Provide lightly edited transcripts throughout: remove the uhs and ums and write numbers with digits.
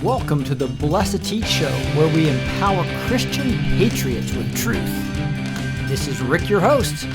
Welcome to the B2T Show, where we empower Christian patriots with truth. This is Rick, your host.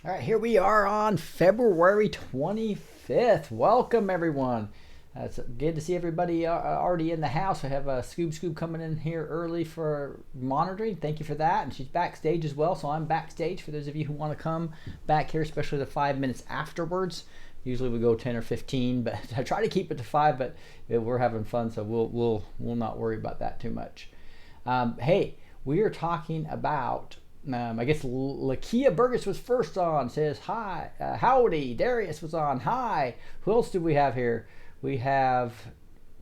All right, here we are on February 25th. Welcome, everyone. It's good to see everybody already in the house. I have Scoob coming in here early for monitoring. Thank you for that. And she's backstage as well, so I'm backstage for those of you who want to come back here, especially the 5 minutes afterwards. Usually we go 10 or 15, but I try to keep it to 5, but we're having fun, so we'll not worry about that too much. Hey, we are talking about I guess Lakia Burgess was first on, says hi. Howdy. Darius was on. Hi. Who else do we have here? We have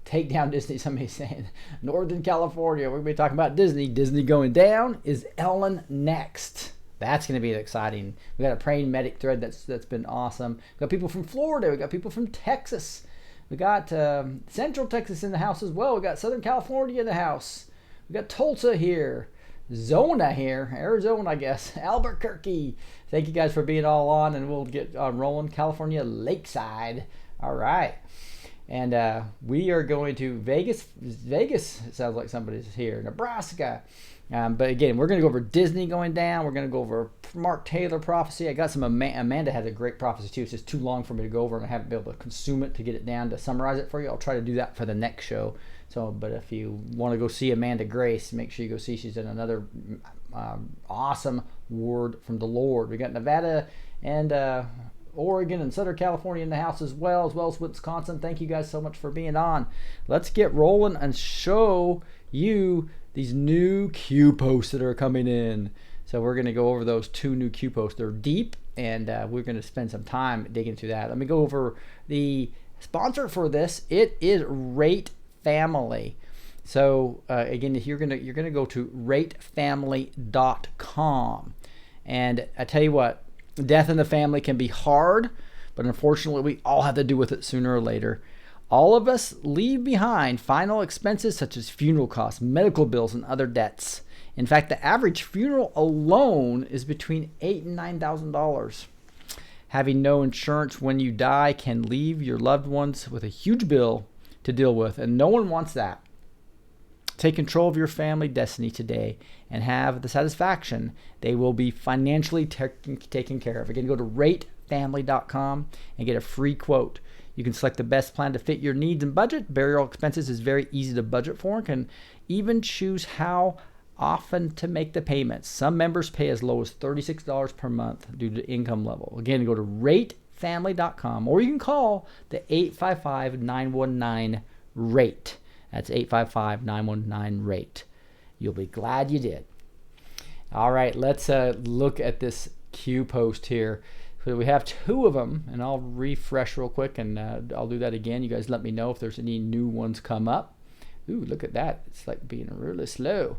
Take Down Disney. Somebody's saying Northern California. We're going to be talking about Disney. Disney going down. Is Ellen next? That's going to be exciting. We got a praying medic thread that's been awesome. We got people from Florida. We got people from Texas. We got Central Texas in the house as well. We got Southern California in the house. We got Tulsa here. Zona here, Arizona, I guess, Albuquerque. Thank you guys for being all on, and we'll get on rolling. California, Lakeside. All right. And we are going to Vegas. Vegas sounds like somebody's here. Nebraska. But again, we're going to go over Disney going down. We're going to go over Mark Taylor prophecy. I got some Amanda has a great prophecy too. It's just too long for me to go over, and I haven't been able to consume it to get it down to summarize it for you. I'll try to do that for the next show. So, but if you want to go see Amanda Grace, make sure you go see. She's in another awesome word from the Lord. We got Nevada and Oregon and Southern California in the house as well as Wisconsin. Thank you guys so much for being on. Let's get rolling and show you these new Q posts that are coming in. So we're going to go over those 2 new Q posts. They're deep, and we're going to spend some time digging through that. Let me go over the sponsor for this. It is Rate Family. So again, you're gonna go to ratefamily.com, and I tell you what, death in the family can be hard, but unfortunately we all have to deal with it sooner or later. All of us leave behind final expenses such as funeral costs, medical bills, and other debts. In fact, the average funeral alone is between $8,000 and $9,000. Having no insurance when you die can leave your loved ones with a huge bill to deal with, and no one wants that. Take control of your family destiny today and have the satisfaction they will be financially taken care of. Again, go to ratefamily.com and get a free quote. You can select the best plan to fit your needs and budget. Burial expenses is very easy to budget for and can even choose how often to make the payments. Some members pay as low as $36 per month due to income level. Again, go to ratefamily.com, or you can call the 855-919-RATE. That's 855-919-RATE. You'll be glad you did. All right, let's look at this Q post here. So we have 2 of them, and I'll refresh real quick, and I'll do that again. You guys let me know if there's any new ones come up. Ooh, look at that. It's like being really slow.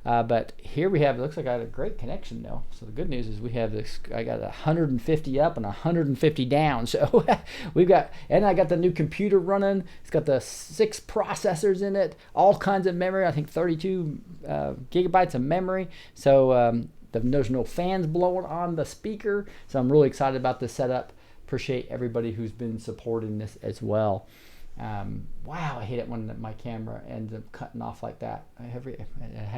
But here we have, it looks like I had a great connection though. So the good news is we have this, I got 150 up and 150 down. So we've got, and I got the new computer running. It's got the 6 processors in it, all kinds of memory. I think 32 gigabytes of memory. So there's no fans blowing on the speaker. So I'm really excited about this setup. Appreciate everybody who's been supporting this as well. Wow, I hate it when my camera ends up cutting off like that. I have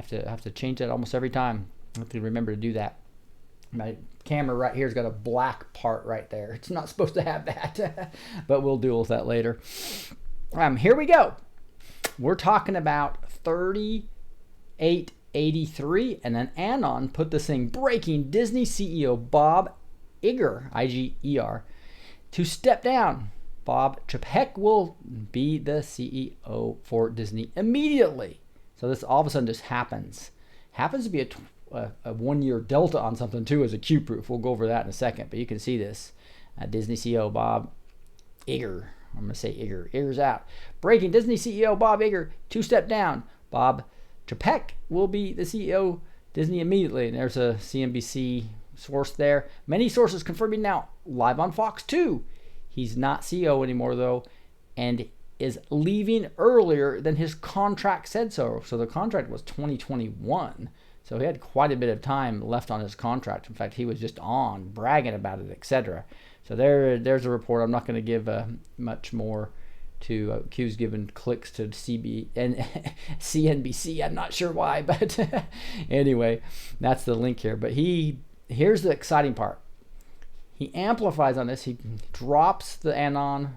to change that almost every time. I have to remember to do that. My camera right here has got a black part right there. It's not supposed to have that, but we'll deal with that later. Here we go. We're talking about 3883, and then Anon put this thing, breaking Disney CEO Bob Iger, I-G-E-R, to step down. Bob Chapek will be the CEO for Disney immediately. So this all of a sudden just happens. Happens to be a 1-year delta on something too as a Q proof. We'll go over that in a second, but you can see this. Disney CEO Bob Iger. I'm going to say Iger. Iger's out. Breaking Disney CEO Bob Iger to step down. Bob Chapek will be the CEO Disney immediately. And there's a CNBC source there. Many sources confirming now live on Fox 2. He's not CEO anymore, though, and is leaving earlier than his contract said so. So the contract was 2021. So he had quite a bit of time left on his contract. In fact, he was just on bragging about it, etc. So there's a report. I'm not going to give much more to Q's given clicks to CNBC. I'm not sure why, but anyway, that's the link here. But here's the exciting part. He amplifies on this. He drops the Anon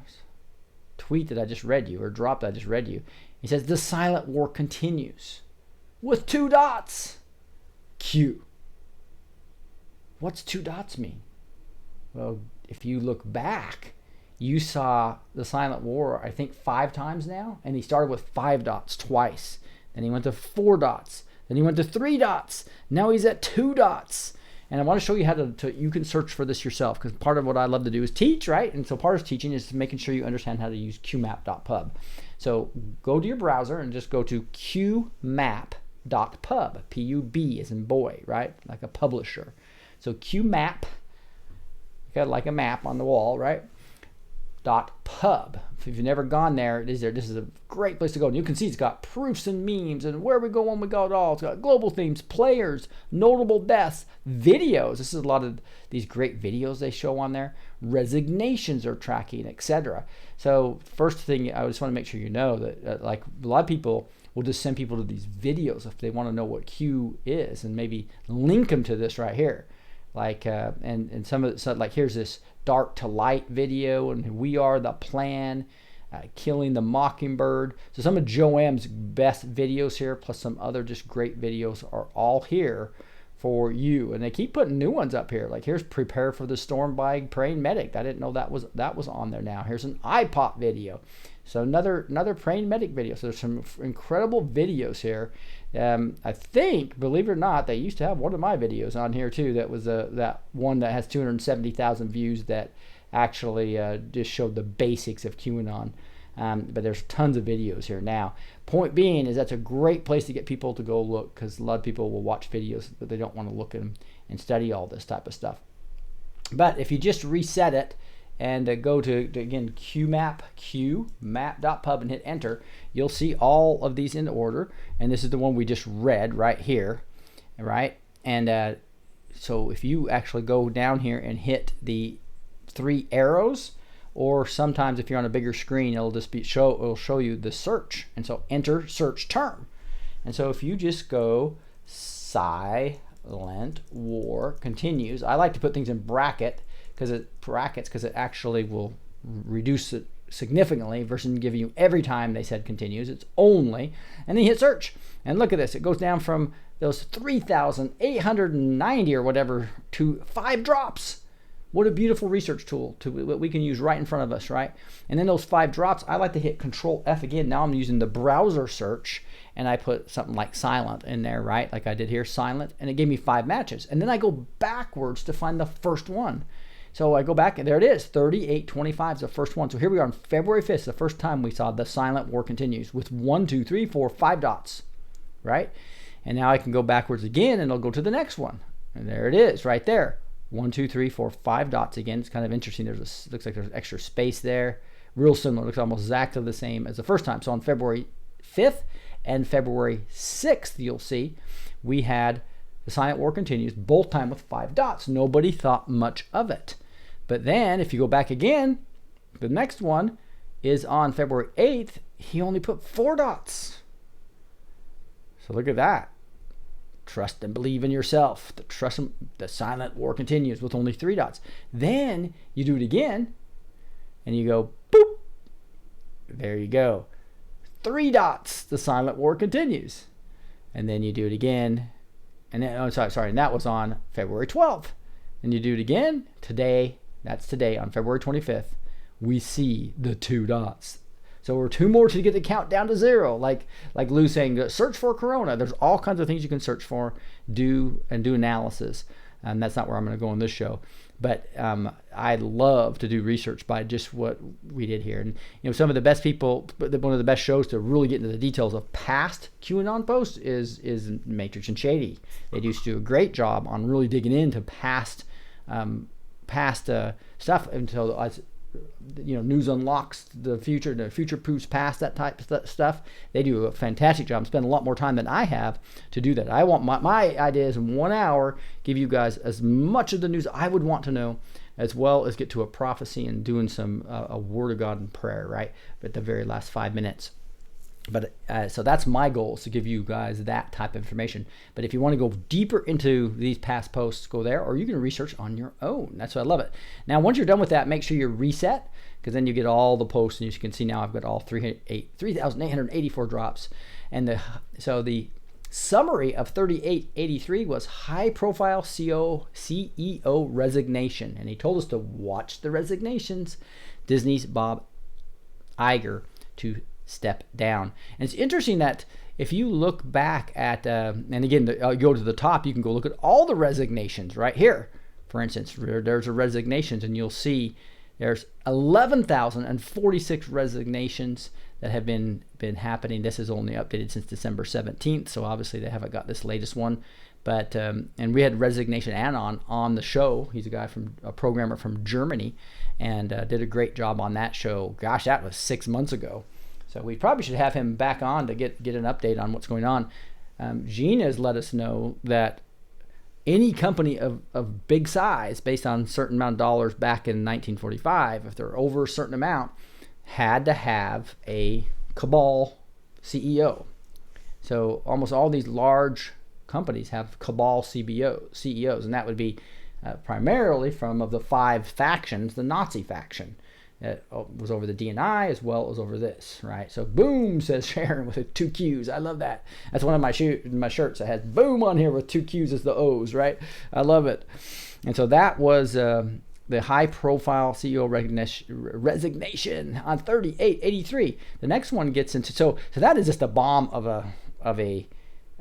tweet that I just read you, or drop that I just read you. He says, the silent war continues with 2 dots. Q. What's 2 dots mean? Well, if you look back, you saw the silent war, I think 5 times now, and he started with 5 dots twice. Then he went to 4 dots. Then he went to 3 dots. Now he's at 2 dots. And I want to show you how you can search for this yourself, because part of what I love to do is teach, right? And so part of teaching is making sure you understand how to use qmap.pub. So go to your browser and just go to qmap.pub. P-U-B as in boy, right? Like a publisher. So qmap, got like a map on the wall, right? .pub. If you've never gone there, it is there. This is a great place to go. And you can see it's got proofs and memes and where we go when we got it all. It's got global themes, players, notable deaths, videos. This is a lot of these great videos they show on there. Resignations are tracking, etc. So first thing, I just want to make sure you know that like a lot of people will just send people to these videos if they want to know what Q is, and maybe link them to this right here. Like and some of it, like here's this dark to light video, and we are the plan, killing the mockingbird. So some of Joe M's best videos here, plus some other just great videos, are all here for you. And they keep putting new ones up here. Like here's prepare for the storm by praying medic. I didn't know that was on there. Now here's an iPop video. So another praying medic video. So there's some incredible videos here. I think, believe it or not, they used to have one of my videos on here too. That was that one that has 270,000 views that actually just showed the basics of QAnon. But there's tons of videos here now. Point being is that's a great place to get people to go look, because a lot of people will watch videos but they don't want to look at them and study all this type of stuff. But if you just reset it and go to again qmap.pub and hit enter, you'll see all of these in order, and this is the one we just read right here, right? And so if you actually go down here and hit the 3 arrows, or sometimes if you're on a bigger screen, it'll just it'll show you the search, and so enter search term. And so if you just go silent war continues, I like to put things in brackets because it actually will reduce it significantly versus giving you every time they said continues. It's only, and then you hit search, and look at this. It goes down from those 3,890 or whatever to 5 drops. What a beautiful research tool that we can use right in front of us, right? And then those 5 drops, I like to hit Control F again. Now I'm using the browser search, and I put something like silent in there, right? Like I did here, silent, and it gave me 5 matches. And then I go backwards to find the first one. So I go back, and there it is, 3825 is the first one. So here we are on February 5th, the first time we saw the silent war continues with 1, 2, 3, 4, 5 dots, right? And now I can go backwards again, and it'll go to the next one. And there it is, right there. 1, 2, 3, 4, 5 dots again. It's kind of interesting. Looks like there's extra space there. Real similar. Looks almost exactly the same as the first time. So on February 5th and February 6th, you'll see we had the silent war continues, both time with 5 dots. Nobody thought much of it. But then if you go back again, the next one is on February 8th. He only put 4 dots. So look at that. Trust and believe in yourself. The silent war continues with only 3 dots. Then you do it again, and you go boop. There you go. 3 dots. The silent war continues. And then you do it again, and then and that was on February 12th. And you do it again today. That's today on February 25th. We see the 2 dots. So we're 2 more to get the count down to 0. Like Lou saying, search for Corona. There's all kinds of things you can search for, do analysis. And that's not where I'm going to go in this show. But I love to do research by just what we did here. And some of the best people, one of the best shows to really get into the details of past QAnon posts is Matrix and Shady. They used to do a great job on really digging into past stuff until news unlocks the future, the future proofs past, that type of stuff. They do a fantastic job. Spend a lot more time than I have to do that. I want my idea is in 1 hour, give you guys as much of the news I would want to know, as well as get to a prophecy and doing some a word of God and prayer, right? At the very last 5 minutes. But so that's my goal, is to give you guys that type of information. But if you want to go deeper into these past posts, go there, or you can research on your own. That's why I love it. Now, once you're done with that, make sure you reset, because then you get all the posts, and as you can see now, I've got all 3,884 drops. And the summary of 3883 was high-profile CEO resignation, and he told us to watch the resignations. Disney's Bob Iger to step down. And it's interesting that if you look back at, and again, go to the top, you can go look at all the resignations right here. For instance, there's a resignations, and you'll see there's 11,046 resignations that have been happening. This is only updated since December 17th, so obviously they haven't got this latest one. But and we had Resignation Anon on the show. He's a programmer from Germany, and did a great job on that show. Gosh, that was 6 months ago. So we probably should have him back on to get an update on what's going on. Gina has let us know that any company of big size, based on a certain amount of dollars back in 1945, if they're over a certain amount, had to have a cabal CEO. So almost all these large companies have cabal CEOs, and that would be primarily from of the 5 factions, the Nazi faction. It was over the D&I as well as over this, right? So boom, says Sharon with 2 Q's. I love that. That's one of my shirts that has boom on here with 2 Q's as the O's, right? I love it. And so that was the high-profile CEO resignation on 3883. The next one gets into, so that is just a bomb of a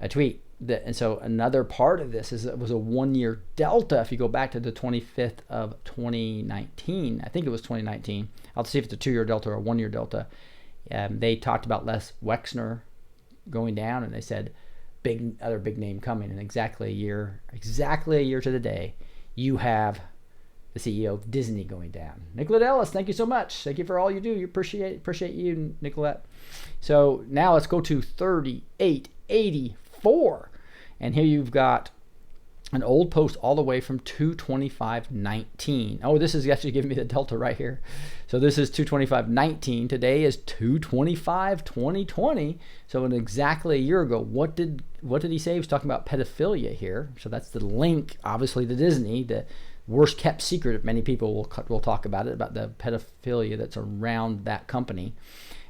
tweet. And so another part of this is it was a 1-year delta. If you go back to the 25th of 2019, I think it was 2019. I'll see if it's a 2-year delta or a 1-year delta. They talked about Les Wexner going down, and they said other big name coming. And exactly a year to the day, you have the CEO of Disney going down. Nicolette Ellis, thank you so much. Thank you for all you do. You appreciate you, Nicolette. So now let's go to 3884. And here you've got an old post all the way from 225.19. Oh, this is actually giving me the delta right here. So this is 225.19. Today is 225.2020. So in exactly a year ago, what did he say? He was talking about pedophilia here. So that's the link, obviously, to Disney, the worst kept secret of many people will talk about it, about the pedophilia that's around that company.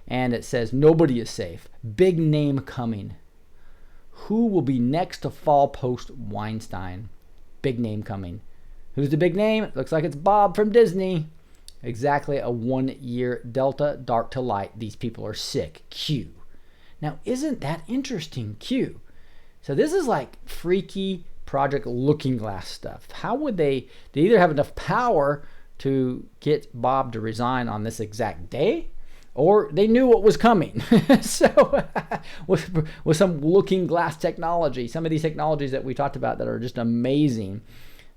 And it says, nobody is safe. Big name coming. Who will be next to fall post Weinstein? Big name coming. Who's the big name? It looks like it's Bob from Disney. Exactly a 1-year delta, dark to light. These people are sick. Q. Now, isn't that interesting? Q. So this is like freaky Project Looking Glass stuff. How would they either have enough power to get Bob to resign on this exact day, or they knew what was coming. So with some looking glass technology, some of these technologies that we talked about that are just amazing,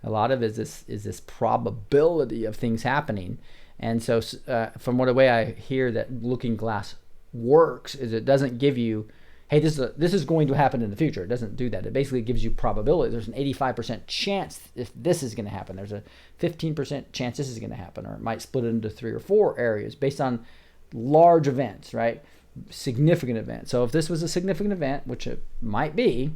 a lot of it is this probability of things happening. And so from the way I hear that looking glass works is it doesn't give you, hey, this is going to happen in the future. It doesn't do that. It basically gives you probability. There's an 85% chance if this is going to happen. There's a 15% chance this is going to happen, or it might split it into 3 or 4 areas based on large events, right? Significant events. So if this was a significant event, which it might be,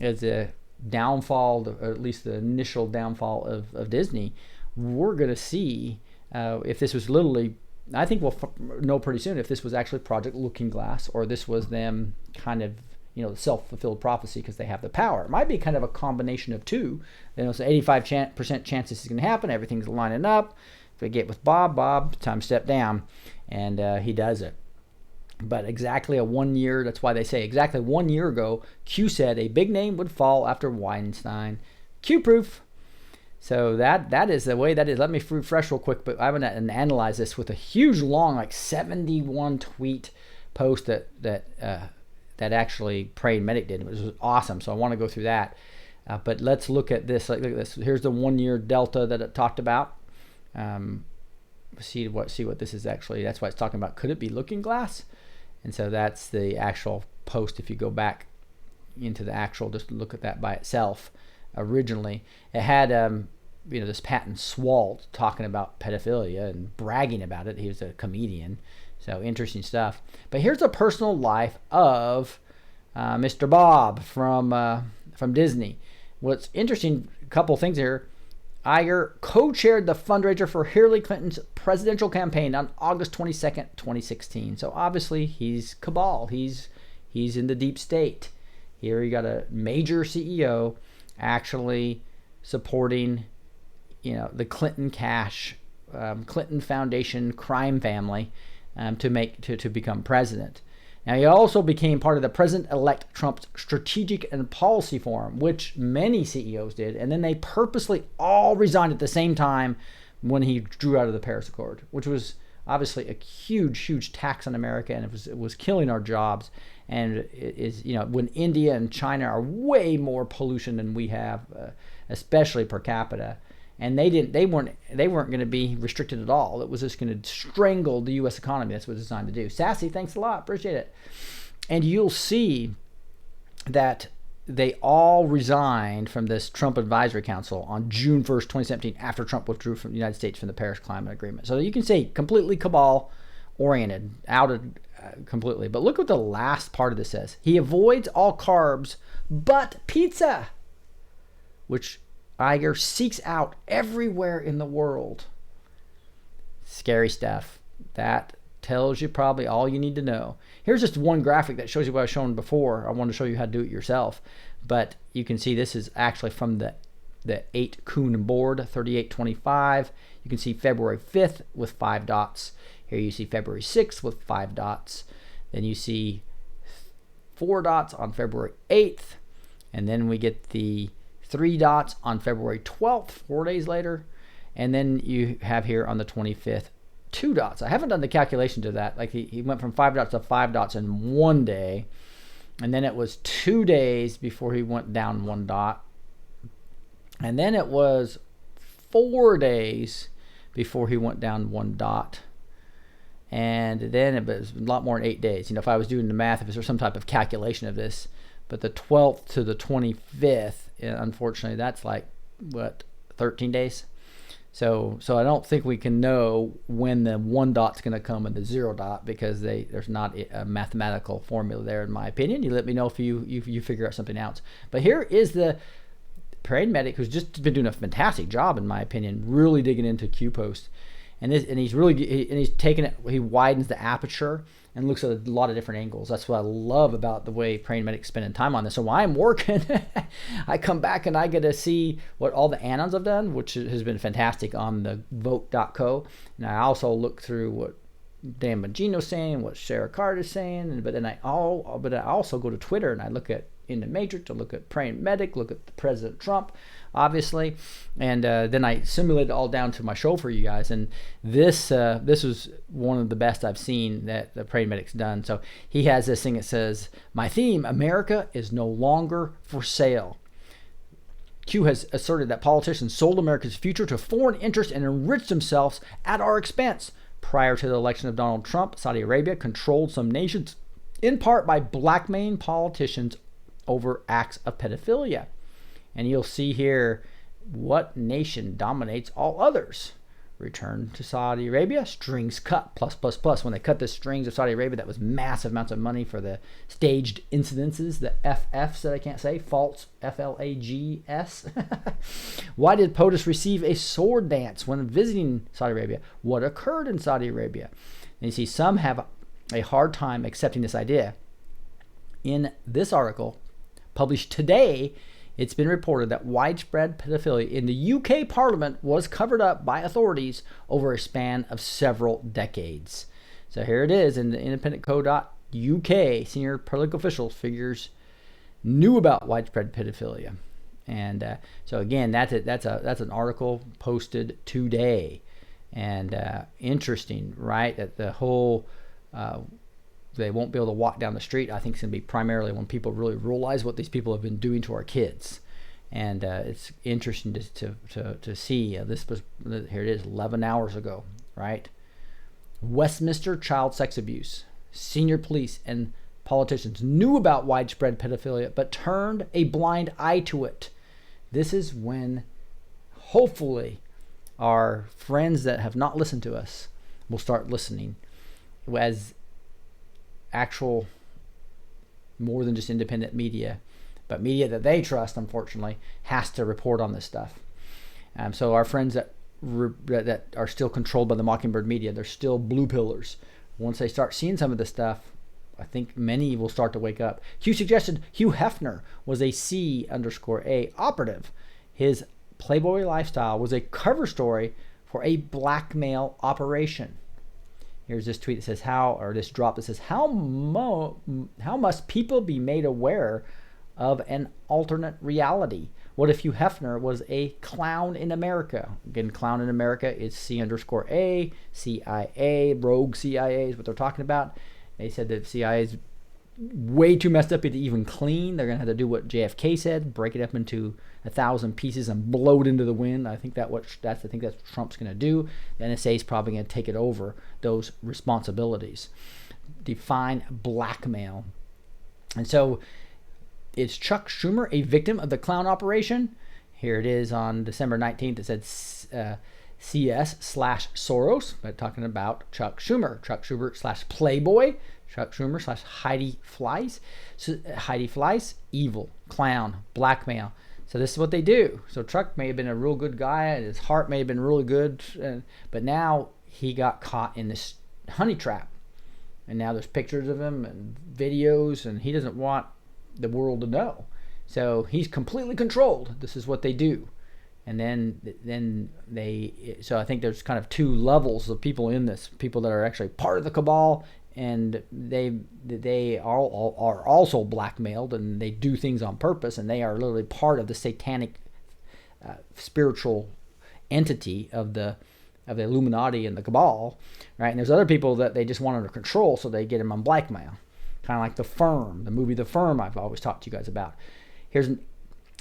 as a downfall, or at least the initial downfall of Disney, we're going to see if this was literally, I think we'll know pretty soon if this was actually Project Looking Glass, or this was them kind of, self-fulfilled prophecy because they have the power. It might be kind of a combination of two. It's an 85% chance this is going to happen. Everything's lining up. If we get with Bob, time to step down. And he does it. But exactly a 1 year, that's why they say exactly 1 year ago, Q said a big name would fall after Weinstein. Q-proof. So that is the way that is. Let me refresh real quick, but I'm going to analyze this with a huge, long, like 71 tweet post that actually Pray and Medic did. It was awesome, so I want to go through that. But let's look at this. Look at this. Here's the 1 year delta that it talked about. see what this is actually. That's why it's talking about, could it be Looking Glass? And so that's the actual post. If you go back into the actual, just look at that by itself. Originally, it had this Patton Swalt talking about pedophilia and bragging about it. He was a comedian, so interesting stuff. But here's a personal life of Mr. Bob from Disney. What's interesting, a couple things here. Iger co-chaired the fundraiser for Hillary Clinton's presidential campaign on August 22nd, 2016. So obviously he's cabal. He's in the deep state. Here you got a major CEO actually supporting, the Clinton cash, Clinton Foundation crime family to become president. Now, he also became part of the President-elect Trump's Strategic and Policy Forum, which many CEOs did, and then they purposely all resigned at the same time when he drew out of the Paris Accord, which was obviously a huge, huge tax on America, and it was killing our jobs. And it is, when India and China are way more pollution than we have, especially per capita, and they weren't going to be restricted at all. It was just going to strangle the U.S. economy. That's what it's designed to do. Sassy, thanks a lot, appreciate it. And you'll see that they all resigned from this Trump Advisory Council on June 1st, 2017, after Trump withdrew from the United States from the Paris Climate Agreement. So you can see completely cabal oriented, outed completely. But look what the last part of this says. He avoids all carbs but pizza, which Iger seeks out everywhere in the world. Scary stuff. That tells you probably all you need to know. Here's just one graphic that shows you what I was showing before. I wanted to show you how to do it yourself. But you can see this is actually from the 8 Kuhn board, 3825. You can see February 5th with 5 dots. Here you see February 6th with 5 dots. Then you see 4 dots on February 8th. And then we get the 3 dots on February 12th, 4 days later. And then you have here on the 25th, 2 dots. I haven't done the calculation to that. Like he went from 5 dots to 5 dots in 1 day. And then it was 2 days before he went down 1 dot. And then it was 4 days before he went down 1 dot. And then it was a lot more than 8 days. If I was doing the math, if there's some type of calculation of this. But the 12th to the 25th, unfortunately, that's like, 13 days? So I don't think we can know when the 1 dot's going to come and the 0 dot, because there's not a mathematical formula there, in my opinion. You let me know if you figure out something else. But here is the parade medic, who's just been doing a fantastic job, in my opinion, really digging into Q-Post. And he's taking it, he widens the aperture and looks at a lot of different angles. That's what I love about the way Praying Medic's spending time on this. So while I'm working, I come back and I get to see what all the anons have done, which has been fantastic on the vote.co. And I also look through what Dan Bongino's saying, what Sarah Carter's saying, but I also go to Twitter and I look at In the Matrix, I look at Praying Medic, look at President Trump, obviously, and then I simulate it all down to my show for you guys. And this was one of the best I've seen that the Praying Medic's done. So he has this thing that says, "My theme: America is no longer for sale." Q has asserted that politicians sold America's future to foreign interests and enriched themselves at our expense. Prior to the election of Donald Trump, Saudi Arabia controlled some nations, in part by blackmailing politicians over acts of pedophilia. And you'll see here, what nation dominates all others? Return to Saudi Arabia, strings cut, plus, plus, plus. When they cut the strings of Saudi Arabia, that was massive amounts of money for the staged incidences, the FFs that I can't say, false, FLAGS. Why did POTUS receive a sword dance when visiting Saudi Arabia? What occurred in Saudi Arabia? And you see, some have a hard time accepting this idea. In this article, published today, it's been reported that widespread pedophilia in the UK Parliament was covered up by authorities over a span of several decades. So here it is in the independentco.uk. Senior political officials figures knew about widespread pedophilia. And so again, that's an article posted today. And interesting, right? That the whole... they won't be able to walk down the street. I think it's going to be primarily when people really realize what these people have been doing to our kids. And it's interesting to see. This was, here it is, 11 hours ago. right? Westminster child sex abuse. Senior police and politicians knew about widespread pedophilia but turned a blind eye to it. This is when, hopefully, our friends that have not listened to us will start listening as actual, more than just independent media, but media that they trust, unfortunately, has to report on this stuff. So our friends that are still controlled by the Mockingbird media, they're still blue pillars. Once they start seeing some of this stuff, I think many will start to wake up. Hugh suggested Hugh Hefner was a C_A operative. His Playboy lifestyle was a cover story for a blackmail operation. Here's this tweet that says this drop that says, how must people be made aware of an alternate reality? What if Hugh Hefner was a clown in America? Again, clown in America is C_A, CIA, rogue CIA is what they're talking about. They said that CIA is way too messed up to even clean. They're going to have to do what JFK said, break it up into 1,000 pieces and blow it into the wind. I think that's what Trump's going to do. The NSA is probably going to take it over, those responsibilities. Define blackmail. And so, is Chuck Schumer a victim of the clown operation? Here it is on December 19th. It said CS/Soros, but talking about Chuck Schumer. Chuck Schumer / Playboy. Chuck Schumer / Heidi Fleiss. So, Heidi Fleiss, evil, clown, blackmail. So this is what they do. So Chuck may have been a real good guy, and his heart may have been really good, but now he got caught in this honey trap. And now there's pictures of him and videos, and he doesn't want the world to know. So he's completely controlled. This is what they do. And so I think there's kind of two levels of people in this. People that are actually part of the cabal, and they are also blackmailed, and they do things on purpose, and they are literally part of the satanic spiritual entity of the Illuminati and the cabal, right? And there's other people that they just want under control, so they get them on blackmail, kind of like The Firm, the movie The Firm I've always talked to you guys about. Here's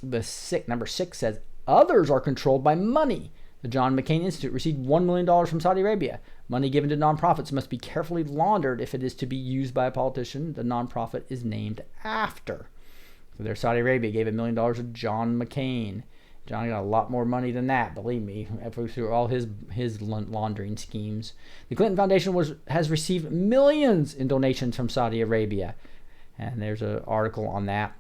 number 6 says, others are controlled by money. The John McCain Institute received $1 million from Saudi Arabia. Money given to nonprofits must be carefully laundered if it is to be used by a politician the nonprofit is named after. So there's Saudi Arabia gave $1 million to John McCain. John got a lot more money than that, believe me, through all his laundering schemes. The Clinton Foundation has received millions in donations from Saudi Arabia. And there's an article on that.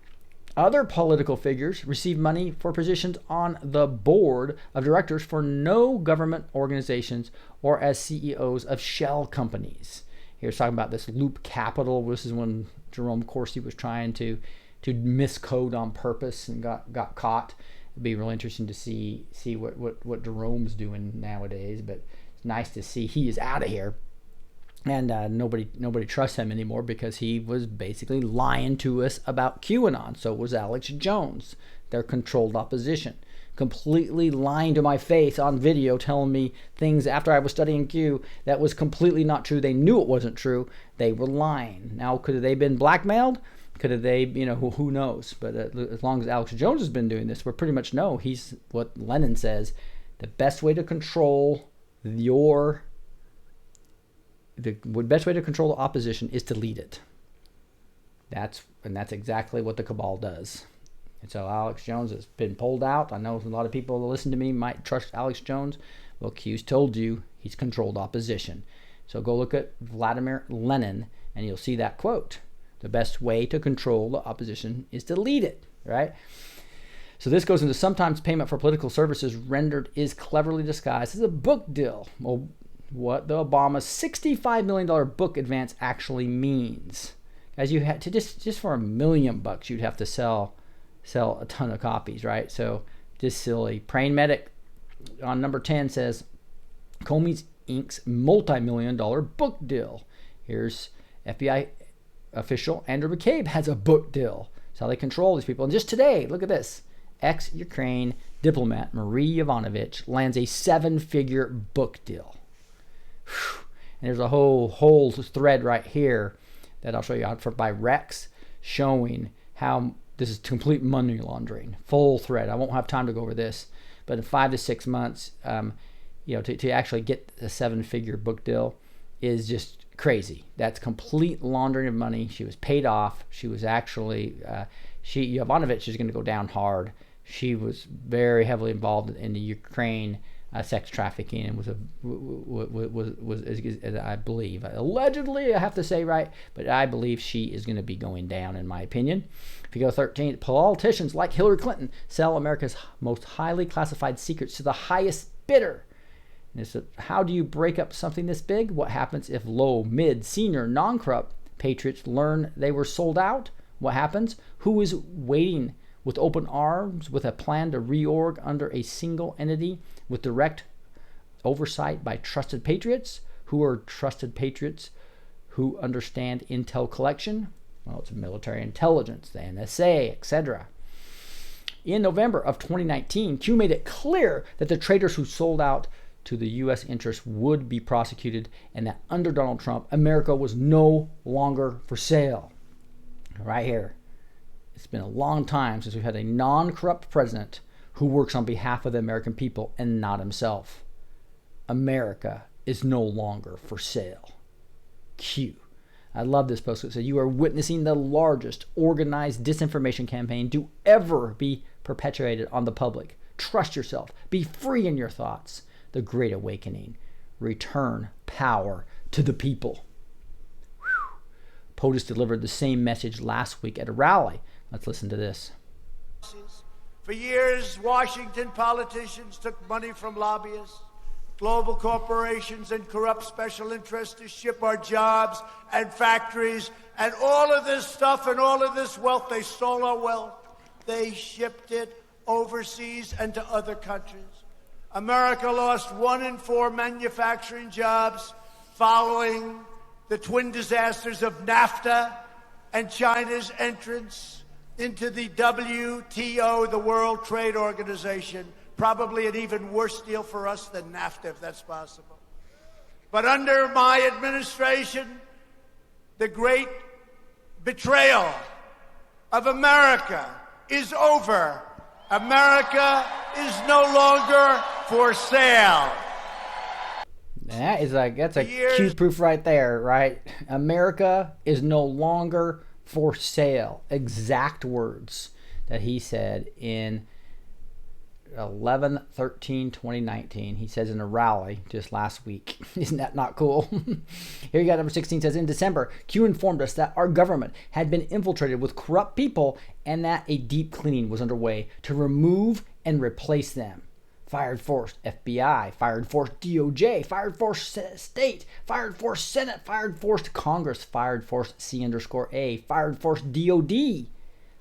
Other political figures receive money for positions on the board of directors for no government organizations or as CEOs of shell companies. Here's talking about this Loop Capital. This is when Jerome Corsi was trying to miscode on purpose and got caught. It'd be really interesting to see what Jerome's doing nowadays. But it's nice to see he is out of here. And nobody trusts him anymore because he was basically lying to us about QAnon. So was Alex Jones, their controlled opposition. Completely lying to my face on video, telling me things after I was studying Q that was completely not true. They knew it wasn't true. They were lying. Now, could have they been blackmailed? Could have they, who knows? But as long as Alex Jones has been doing this, we pretty much know he's what Lenin says. The best way to control the best way to control the opposition is to lead it. That's exactly what the cabal does. And so Alex Jones has been pulled out. I know a lot of people that listen to me might trust Alex Jones. Well, Q's told you he's controlled opposition. So go look at Vladimir Lenin, and you'll see that quote. The best way to control the opposition is to lead it, right? So this goes into sometimes payment for political services rendered is cleverly disguised as a book deal. Well, what the Obama $65 million book advance actually means. Guys, you had to just for $1 million, you'd have to sell a ton of copies, right? So just silly. Praying Medic on number 10 says Comey Inc.'s multi-million-dollar book deal. Here's FBI official Andrew McCabe has a book deal. That's how they control these people. And just today, look at this. Ex-Ukraine diplomat Marie Yovanovitch lands a 7-figure book deal. And there's a whole thread right here that I'll show you out by Rex showing how this is complete money laundering. Full thread. I won't have time to go over this, but in 5 to 6 months, to actually get a 7-figure book deal is just crazy. That's complete laundering of money. She was paid off. She was actually, Yovanovitch is going to go down hard. She was very heavily involved in the Ukraine sex trafficking and was I believe, allegedly, I have to say, right, but I believe she is going to be going down, in my opinion. If you go 13, politicians like Hillary Clinton sell America's most highly classified secrets to the highest bidder. And so how do you break up something this big? What happens if low, mid, senior, non-corrupt patriots learn they were sold out? What happens? Who is waiting with open arms with a plan to reorg under a single entity with direct oversight by trusted patriots? Who are trusted patriots who understand intel collection? Well, it's military intelligence, the NSA, etc. In November of 2019, Q made it clear that the traitors who sold out to the U.S. interests would be prosecuted, and that under Donald Trump, America was no longer for sale. Right here. It's been a long time since we've had a non-corrupt president who works on behalf of the American people and not himself. America is no longer for sale. Q. I love this post. It says, you are witnessing the largest organized disinformation campaign to ever be perpetuated on the public. Trust yourself. Be free in your thoughts. The Great Awakening. Return power to the people. Whew. POTUS delivered the same message last week at a rally. Let's listen to this. For years, Washington politicians took money from lobbyists, global corporations, and corrupt special interests to ship our jobs and factories and all of this stuff and all of this wealth. They stole our wealth. They shipped it overseas and to other countries. America lost 1 in 4 manufacturing jobs following the twin disasters of NAFTA and China's entrance into the WTO, the World Trade Organization. Probably an even worse deal for us than NAFTA, if that's possible. But under my administration, the great betrayal of America is over. America is no longer for sale. That's a Q proof right there, right? America is no longer for sale. Exact words that he said in 11/13/2019. He says in a rally just last week. Isn't that not cool? Here you got number 16 says, in December, Q informed us that our government had been infiltrated with corrupt people and that a deep cleaning was underway to remove and replace them. Fired force FBI, fired force DOJ, fired force state, fired force Senate, fired force Congress, fired force C_A, fired force DOD.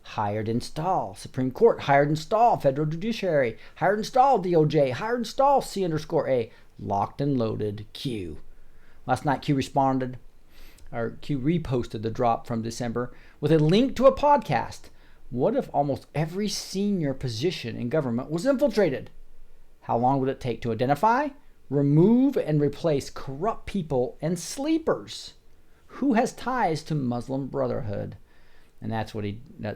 Hired, install, Supreme Court, hired, install, Federal Judiciary, hired, install, DOJ, hired, install, C_A, locked and loaded, Q. Last night, Q reposted the drop from December with a link to a podcast. What if almost every senior position in government was infiltrated? How long would it take to identify, remove, and replace corrupt people and sleepers? Who has ties to Muslim Brotherhood? And that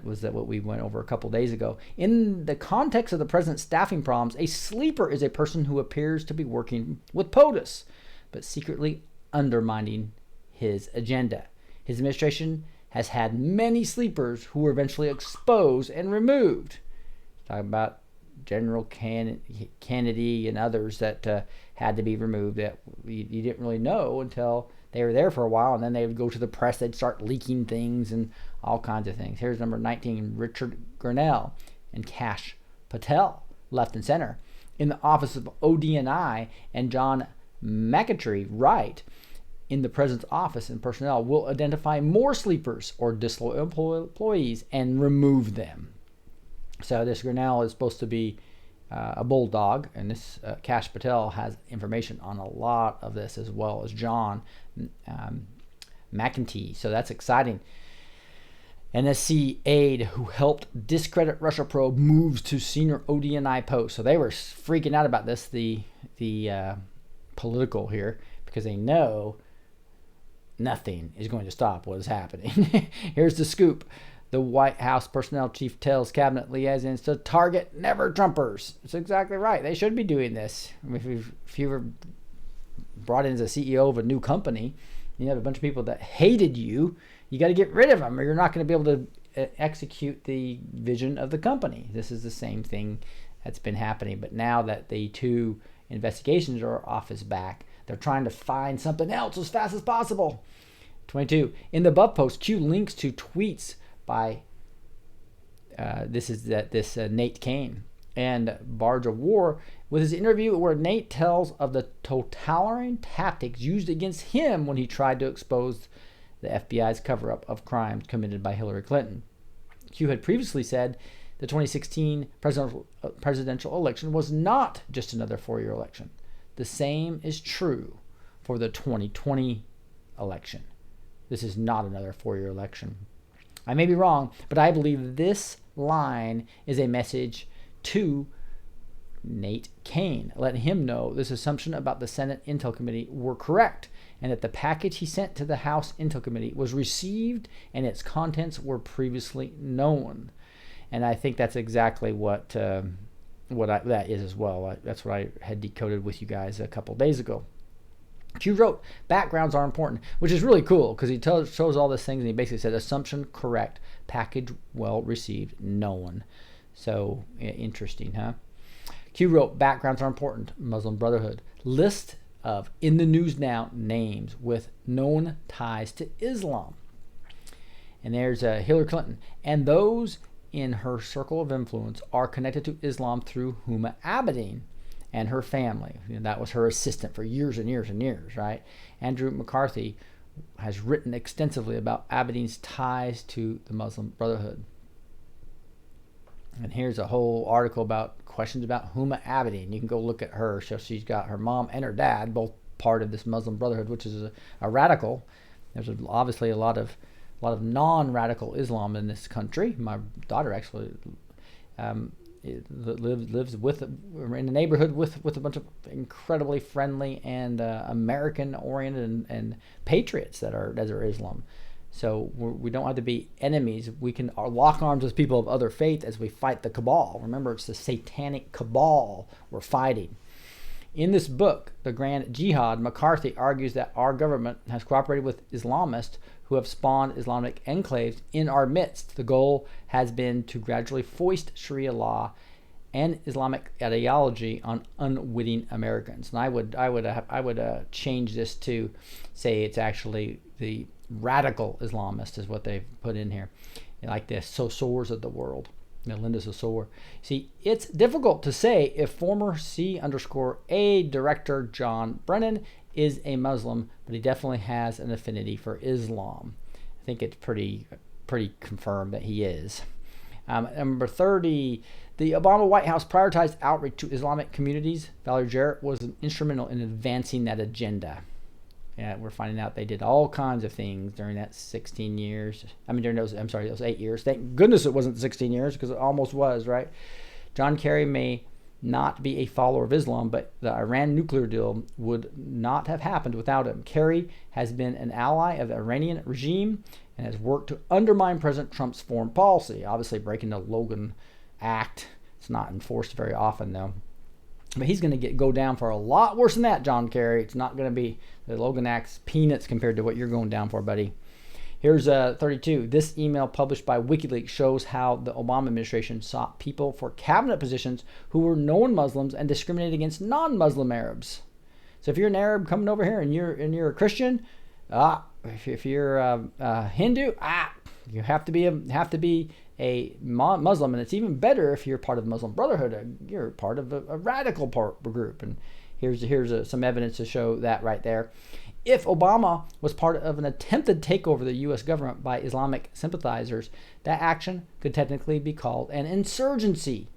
was what we went over a couple days ago. In the context of the president's staffing problems, a sleeper is a person who appears to be working with POTUS, but secretly undermining his agenda. His administration has had many sleepers who were eventually exposed and removed. Talking about General Kennedy and others that had to be removed that you didn't really know until they were there for a while, and then they would go to the press, they'd start leaking things and all kinds of things. Here's number 19, Richard Grenell and Kash Patel, left and center. In the office of ODNI and John McAtee, right, in the president's office and personnel will identify more sleepers or disloyal employees and remove them. So this Grenell is supposed to be a bulldog, and this Kash Patel has information on a lot of this, as well as John McAtee. So that's exciting. NSC aide who helped discredit Russia probe moves to senior ODNI post. So they were freaking out about this, the political here, because they know nothing is going to stop what is happening. Here's the scoop. The White House personnel chief tells cabinet liaisons to target never Trumpers. That's exactly right. They should be doing this. If you were brought in as a CEO of a new company, you have a bunch of people that hated you, you got to get rid of them, or you're not going to be able to execute the vision of the company. This is the same thing that's been happening. But now that the 2 investigations are off his back, they're trying to find something else as fast as possible. 22. In the above post, Q links to tweets by Nate Kane and Barge of War with his interview where Nate tells of the totalitarian tactics used against him when he tried to expose the FBI's cover-up of crimes committed by Hillary Clinton. Q had previously said the 2016 presidential election was not just another 4-year election. The same is true for the 2020 election. This is not another 4-year election. I may be wrong, but I believe this line is a message to Nate Kane, letting him know this assumption about the Senate Intel Committee were correct, and that the package he sent to the House Intel Committee was received and its contents were previously known. And I think that's exactly what that is as well. That's what I had decoded with you guys a couple days ago. Q wrote, backgrounds are important, which is really cool because he shows all these things and he basically said assumption correct, package well received, known. So interesting, huh? Q wrote, backgrounds are important, Muslim Brotherhood. List of in the news now names with known ties to Islam. And there's Hillary Clinton. And those in her circle of influence are connected to Islam through Huma Abedin and her family. That was her assistant for years and years and years, right? Andrew McCarthy has written extensively about Abedin's ties to the Muslim Brotherhood. And here's a whole article about questions about Huma Abedin. You can go look at her. So she's got her mom and her dad, both part of this Muslim Brotherhood, which is a radical. There's obviously a lot of non-radical Islam in this country. My daughter actually lives in a neighborhood with a bunch of incredibly friendly and American-oriented and patriots that are Islam. So we don't have to be enemies. We can lock arms with people of other faith as we fight the cabal. Remember, it's the satanic cabal we're fighting. In this book, The Grand Jihad, McCarthy argues that our government has cooperated with Islamists who have spawned Islamic enclaves in our midst. The goal has been to gradually foist Sharia law and Islamic ideology on unwitting Americans. And I would change this to say it's actually the radical Islamist is what they've put in here, like the Sosors of the world. Linda Sosor. See, it's difficult to say if former C_A director John Brennan is a Muslim, but he definitely has an affinity for Islam. I think it's pretty confirmed that he is. Number 30, the Obama White House prioritized outreach to Islamic communities. Valerie Jarrett was instrumental in advancing that agenda. Yeah, we're finding out they did all kinds of things during that 16 years. During those 8 years. Thank goodness it wasn't 16 years because it almost was, right? John Kerry may not be a follower of Islam, but the Iran nuclear deal would not have happened without him. Kerry has been an ally of the Iranian regime and has worked to undermine President Trump's foreign policy, obviously breaking the Logan Act. It's not enforced very often, though. But he's going to go down for a lot worse than that, John Kerry. It's not going to be the Logan Act's peanuts compared to what you're going down for, buddy. Here's 32. This email published by WikiLeaks shows how the Obama administration sought people for cabinet positions who were known Muslims and discriminated against non-Muslim Arabs. So if you're an Arab coming over here and you're a Christian, if you're a Hindu, you have to be a Muslim, and it's even better if you're part of the Muslim Brotherhood. You're part of a radical group, and here's some evidence to show that right there. If Obama was part of an attempted takeover of the U.S. government by Islamic sympathizers, that action could technically be called an insurgency.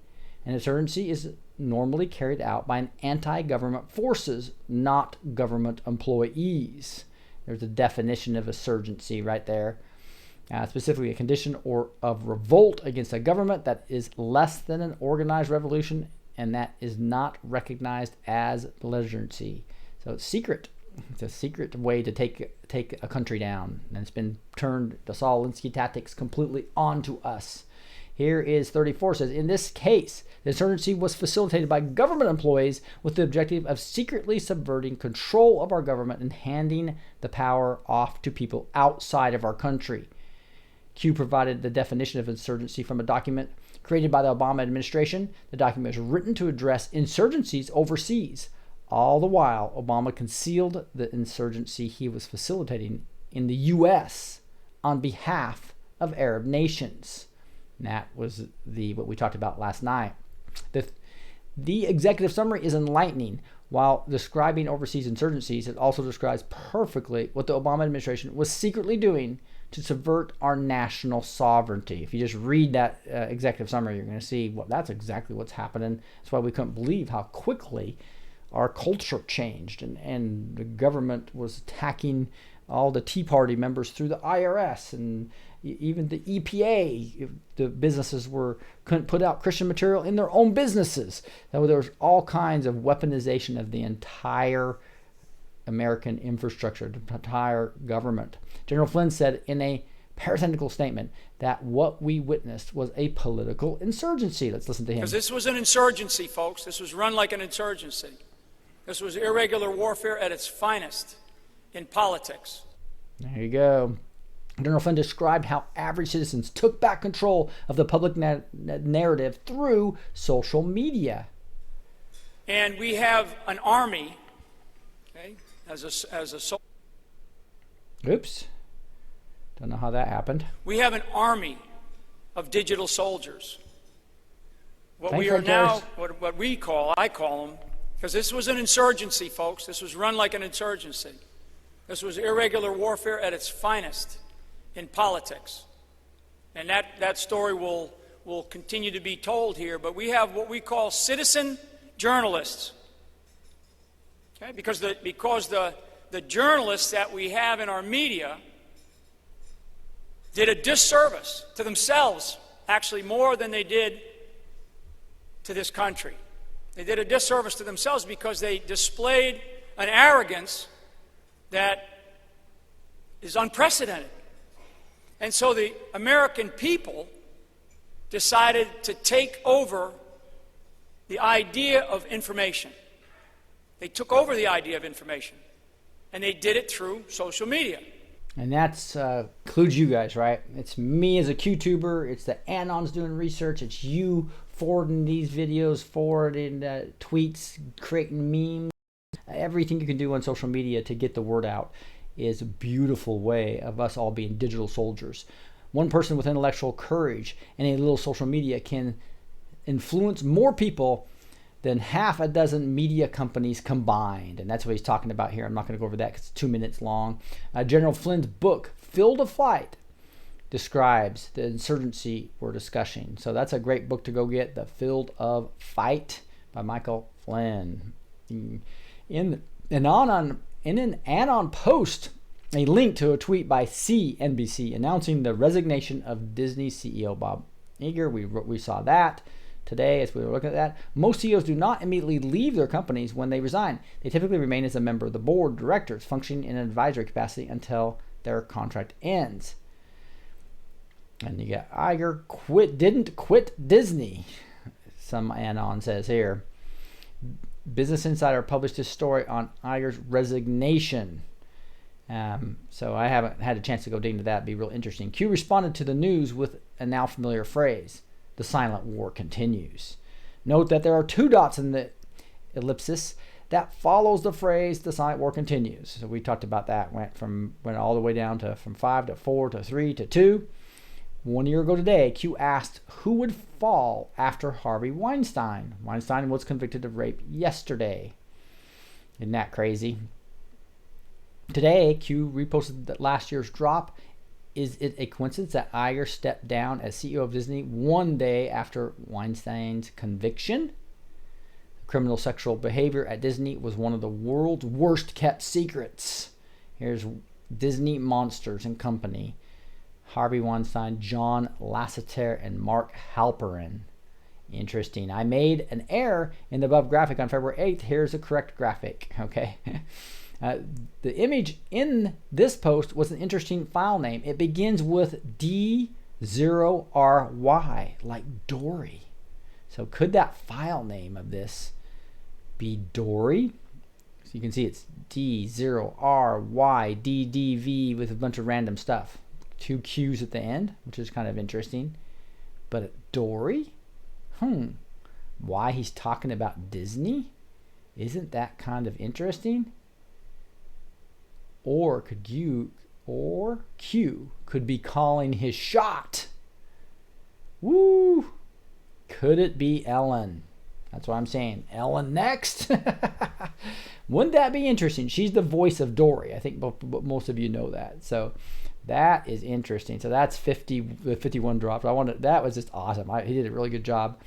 An insurgency is normally carried out by an anti-government forces, not government employees. There's a definition of insurgency right there. Specifically a condition or of revolt against a government that is less than an organized revolution and that is not recognized as belligerency. So it's secret. It's a secret way to take a country down, and it's been turned, the Saul Alinsky tactics, completely onto us. Here is 34, says, in this case, the insurgency was facilitated by government employees with the objective of secretly subverting control of our government and handing the power off to people outside of our country. Q provided the definition of insurgency from a document created by the Obama administration. The document was written to address insurgencies overseas. All the while, Obama concealed the insurgency he was facilitating in the U.S. on behalf of Arab nations. And that was what we talked about last night. The executive summary is enlightening. While describing overseas insurgencies, it also describes perfectly what the Obama administration was secretly doing to subvert our national sovereignty. If you just read that executive summary, you're going to see, well, that's exactly what's happening. That's why we couldn't believe how quickly our culture changed, and the government was attacking all the Tea Party members through the IRS and even the EPA. If the businesses couldn't put out Christian material in their own businesses. So there was all kinds of weaponization of the entire American infrastructure, the entire government. General Flynn said in a parenthetical statement that what we witnessed was a political insurgency. Let's listen to him. Because this was an insurgency, folks. This was run like an insurgency. This was irregular warfare at its finest in politics. There you go. General Flynn described how average citizens took back control of the public narrative through social media. And we have an army, okay, Oops. Don't know how that happened. We have an army of digital soldiers. What Thanks we are for now, I call them, because this was an insurgency, folks. This was run like an insurgency. This was irregular warfare at its finest in politics. And that story will continue to be told here. But we have what we call citizen journalists. Okay? Because the journalists that we have in our media did a disservice to themselves, actually more than they did to this country. They did a disservice to themselves because they displayed an arrogance that is unprecedented. And so the American people decided to take over the idea of information. They took over the idea of information, and they did it through social media. And that's includes you guys, right? It's me as a QTuber. It's the Anons doing research. It's you forwarding these videos, forwarding tweets, creating memes. Everything you can do on social media to get the word out is a beautiful way of us all being digital soldiers. One person with intellectual courage and a little social media can influence more people than half a dozen media companies combined. And that's what he's talking about here. I'm not going to go over that because it's 2 minutes long. General Flynn's book, Field of Fight, describes the insurgency we're discussing. So that's a great book to go get, The Field of Fight by Michael Flynn. In an Anon post, a link to a tweet by CNBC announcing the resignation of Disney CEO Bob Iger. We saw that today as we were looking at that. Most CEOs do not immediately leave their companies when they resign. They typically remain as a member of the board of directors, functioning in an advisory capacity until their contract ends. And you got Iger didn't quit Disney, some Anon says here. Business Insider published this story on Iger's resignation. So I haven't had a chance to go dig into that. It'd be real interesting. Q responded to the news with a now familiar phrase: the silent war continues. Note that there are 2 dots in the ellipsis that follows the phrase the silent war continues. So we talked about that. Went all the way down to from 5 to 4 to 3 to 2. 1 year ago today, Q asked who would fall after Harvey Weinstein. Weinstein was convicted of rape yesterday. Isn't that crazy? Today, Q reposted that last year's drop. Is it a coincidence that Iger stepped down as CEO of Disney 1 day after Weinstein's conviction? Criminal sexual behavior at Disney was one of the world's worst kept secrets. Here's Disney Monsters and Company. Harvey Weinstein, John Lasseter, and Mark Halperin. Interesting. I made an error in the above graphic on February 8th. Here's the correct graphic. Okay. The image in this post was an interesting file name. It begins with D0RY, like Dory. So could that file name of this be Dory? So you can see it's D0RYDDV with a bunch of random stuff. 2 Q's at the end, which is kind of interesting. But Dory? Why he's talking about Disney? Isn't that kind of interesting? Or Q could be calling his shot. Woo! Could it be Ellen? That's what I'm saying. Ellen next? Wouldn't that be interesting? She's the voice of Dory. I think most of you know that. So that is interesting. So that's 51 drops. That was just awesome. He did a really good job.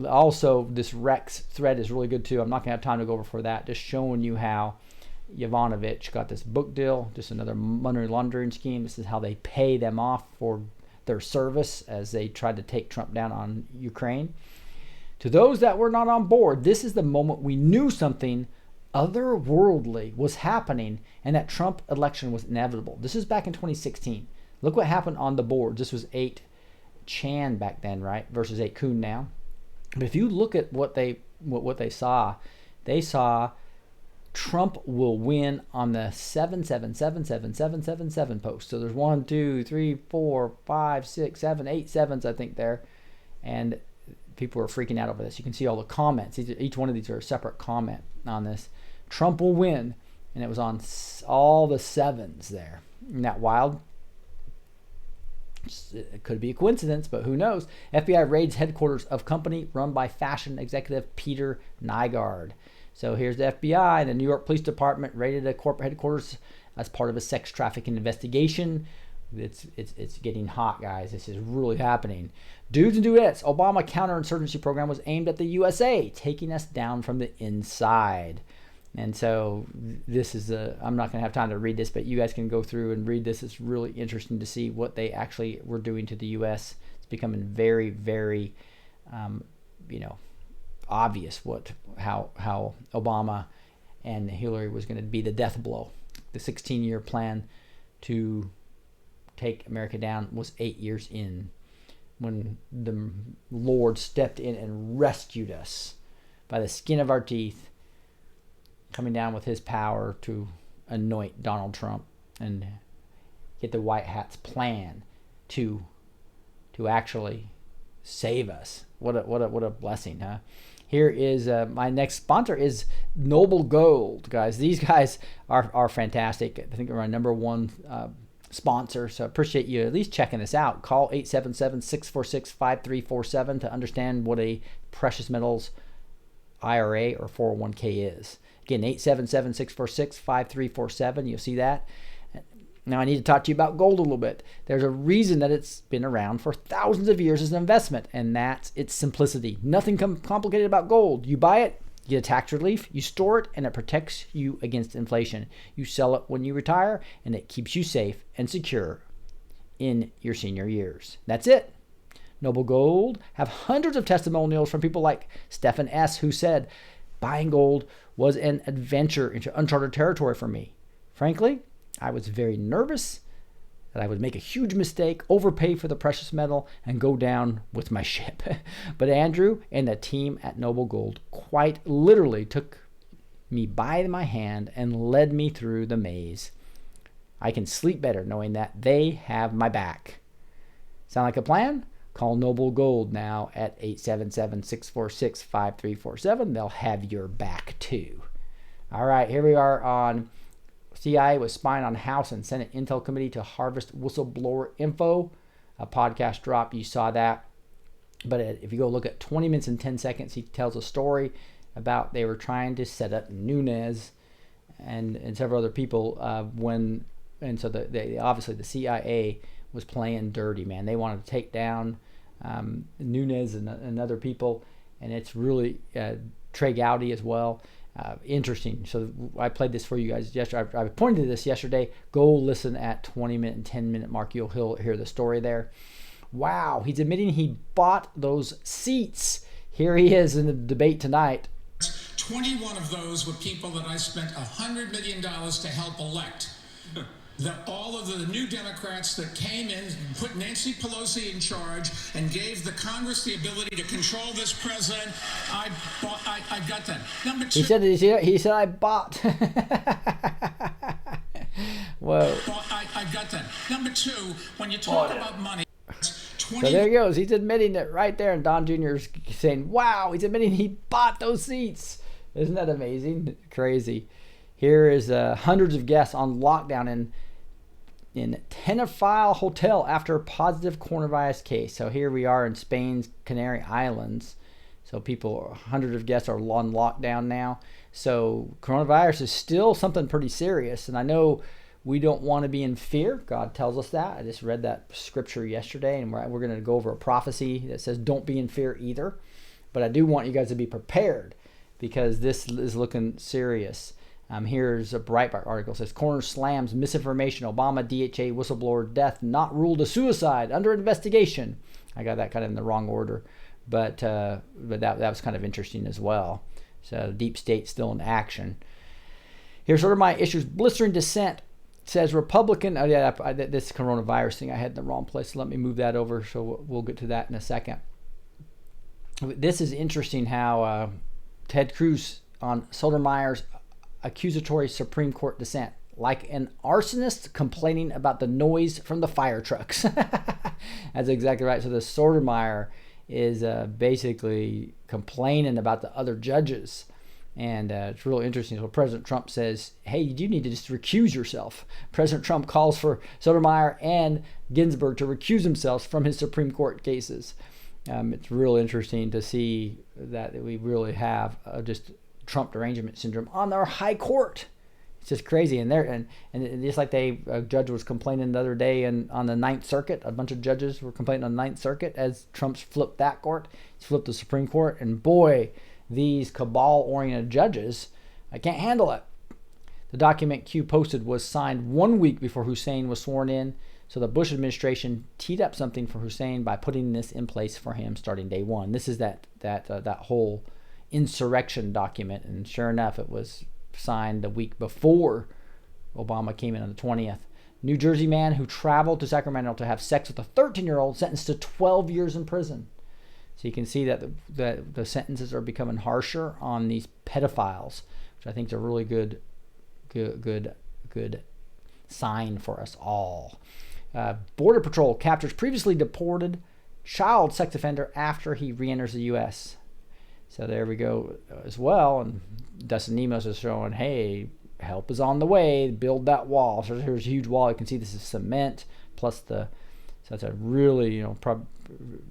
Also, this Rex thread is really good too. I'm not going to have time to go over for that. Just showing you how Yovanovitch got this book deal. Just another money laundering scheme. This is how they pay them off for their service as they tried to take Trump down on Ukraine. To those that were not on board, this is the moment we knew something otherworldly was happening and that Trump election was inevitable. This is back in 2016. Look what happened on the board. This was 8 Chan back then, right? Versus 8 Kuhn now. But if you look at what they saw, they saw Trump will win on the 7777777 post. So there's 1, 2, 3, 4, 5, 6, 7, 8 sevens, I think there. And people are freaking out over this. You can see all the comments. Each one of these are a separate comment on this. Trump will win. And it was on all the sevens there. Isn't that wild? It could be a coincidence, but who knows? FBI raids headquarters of company run by fashion executive Peter Nygaard. So here's the FBI. The New York Police Department raided a corporate headquarters as part of a sex trafficking investigation. It's getting hot, guys. This is really happening. Dudes and duets. Obama counterinsurgency program was aimed at the USA, taking us down from the inside. And so this is I'm not going to have time to read this, but you guys can go through and read this. It's really interesting to see what they actually were doing to the U.S. It's becoming very, very, obvious how Obama and Hillary was going to be the death blow. The 16-year plan to take America down was 8 years in when the Lord stepped in and rescued us by the skin of our teeth, coming down with his power to anoint Donald Trump and get the White Hat's plan to actually save us. What a blessing, huh? Here is my next sponsor is Noble Gold, guys. These guys are fantastic. I think they're our number one sponsor, so I appreciate you at least checking this out. Call 877-646-5347 to understand what a precious metals IRA or 401k is. Again, 877-646-5347. You'll see that. Now I need to talk to you about gold a little bit. There's a reason that it's been around for thousands of years as an investment, and that's its simplicity. Nothing complicated about gold. You buy it, you get a tax relief, you store it, and it protects you against inflation. You sell it when you retire, and it keeps you safe and secure in your senior years. That's it. Noble Gold have hundreds of testimonials from people like Stephen S., who said, buying gold was an adventure into uncharted territory for me. Frankly, I was very nervous that I would make a huge mistake, overpay for the precious metal, and go down with my ship. But Andrew and the team at Noble Gold quite literally took me by my hand and led me through the maze. I can sleep better knowing that they have my back. Sound like a plan? Call Noble Gold now at 877-646-5347. They'll have your back too. All right, here we are on CIA was spying on House and Senate Intel Committee to harvest whistleblower info. A podcast drop, you saw that. But if you go look at 20 minutes and 10 seconds, he tells a story about they were trying to set up Nunes and several other people so they obviously the CIA was playing dirty, man. They wanted to take down Nunes and other people, and it's really Trey Gowdy as well. Interesting. So I played this for you guys yesterday. I pointed to this yesterday. Go listen at 20-minute and 10-minute mark. You'll hear the story there. Wow. He's admitting he bought those seats. Here he is in the debate tonight. 21 of those were people that I spent $100 million to help elect. All of the new Democrats that came in, put Nancy Pelosi in charge, and gave the Congress the ability to control this president. I got that. Number two. He said I bought. Whoa. I got that. Number two, when you talk about money. So there he goes. He's admitting it right there, and Don Jr. is saying, "Wow!" He's admitting he bought those seats. Isn't that amazing? Crazy. Here is hundreds of guests on lockdown in Tenerife hotel after a positive coronavirus case. So here we are in Spain's Canary Islands. So hundreds of guests are on lockdown now. So coronavirus is still something pretty serious, and I know we don't want to be in fear. God tells us that. I just read that scripture yesterday, and we're going to go over a prophecy that says don't be in fear either. But I do want you guys to be prepared because this is looking serious. Here's a Breitbart article. It says, Coroner slams misinformation. Obama DHA whistleblower death not ruled a suicide. Under investigation. I got that kind of in the wrong order. But that was kind of interesting as well. So deep state still in action. Here's sort of my issues. Blistering dissent. Says Republican, this coronavirus thing I had in the wrong place. So let me move that over. So we'll get to that in a second. This is interesting how Ted Cruz on Sotomayor's accusatory Supreme Court dissent, like an arsonist complaining about the noise from the fire trucks. That's exactly right. So the Sotomayor is basically complaining about the other judges. And it's really interesting. So President Trump says, hey, you need to just recuse yourself. President Trump calls for Sotomayor and Ginsburg to recuse themselves from his Supreme Court cases. It's real interesting to see that we really have just Trump derangement syndrome on our high court. It's just crazy. And just like a judge was complaining the other day on the Ninth Circuit, a bunch of judges were complaining on the Ninth Circuit as Trump's flipped that court. He's flipped the Supreme Court. And boy, these cabal-oriented judges, I can't handle it. The document Q posted was signed 1 week before Hussein was sworn in, so the Bush administration teed up something for Hussein by putting this in place for him starting day one. This is that whole insurrection document, and sure enough, it was signed the week before Obama came in on the 20th. New Jersey man who traveled to Sacramento to have sex with a 13-year-old sentenced to 12 years in prison. So you can see that the sentences are becoming harsher on these pedophiles, which I think is a really good sign for us all. Border Patrol captures previously deported child sex offender after he re-enters the U.S. So there we go as well. And Dustin Nemos is showing, hey, help is on the way. Build that wall. So here's a huge wall. You can see this is cement plus so it's a really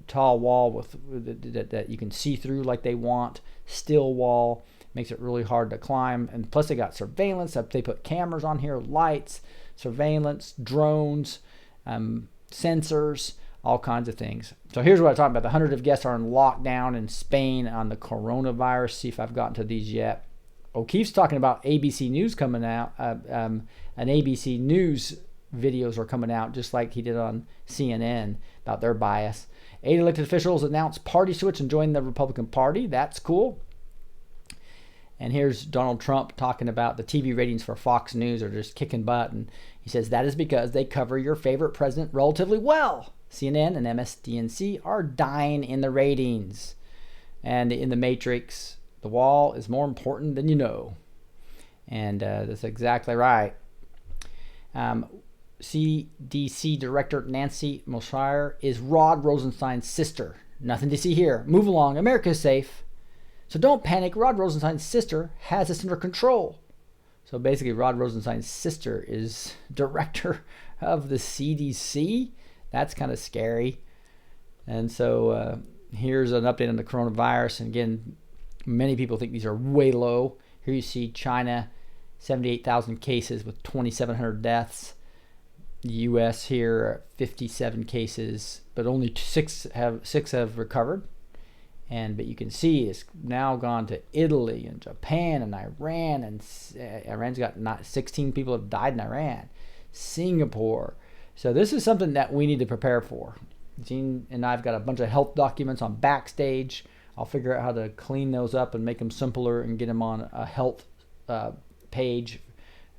tall wall that you can see through like they want. Steel wall makes it really hard to climb, and plus they got surveillance. They put cameras on here, lights, surveillance, drones, sensors, all kinds of things. So here's what I'm talking about. The hundreds of guests are in lockdown in Spain on the coronavirus. See if I've gotten to these yet. O'Keefe's talking about ABC News coming out. An ABC News videos are coming out just like he did on CNN about their bias. 8 elected officials announced party switch and joined the Republican Party. That's cool. And here's Donald Trump talking about the TV ratings for Fox News are just kicking butt. And he says that is because they cover your favorite president relatively well. CNN and MSDNC are dying in the ratings. And in the Matrix, the wall is more important than you know. And that's exactly right. CDC Director Nancy Moshier is Rod Rosenstein's sister. Nothing to see here. Move along. America's safe. So don't panic. Rod Rosenstein's sister has this under control. So basically, Rod Rosenstein's sister is director of the CDC. That's kind of scary. And so here's an update on the coronavirus. And again, many people think these are way low. Here you see China, 78,000 cases with 2,700 deaths. The U.S. here, 57 cases, but only six have recovered. But you can see it's now gone to Italy and Japan and Iran, and Iran's got 16 people have died in Iran. Singapore. So this is something that we need to prepare for. Gene and I've got a bunch of health documents on Backstage I'll figure out how to clean those up and make them simpler and get them on a health page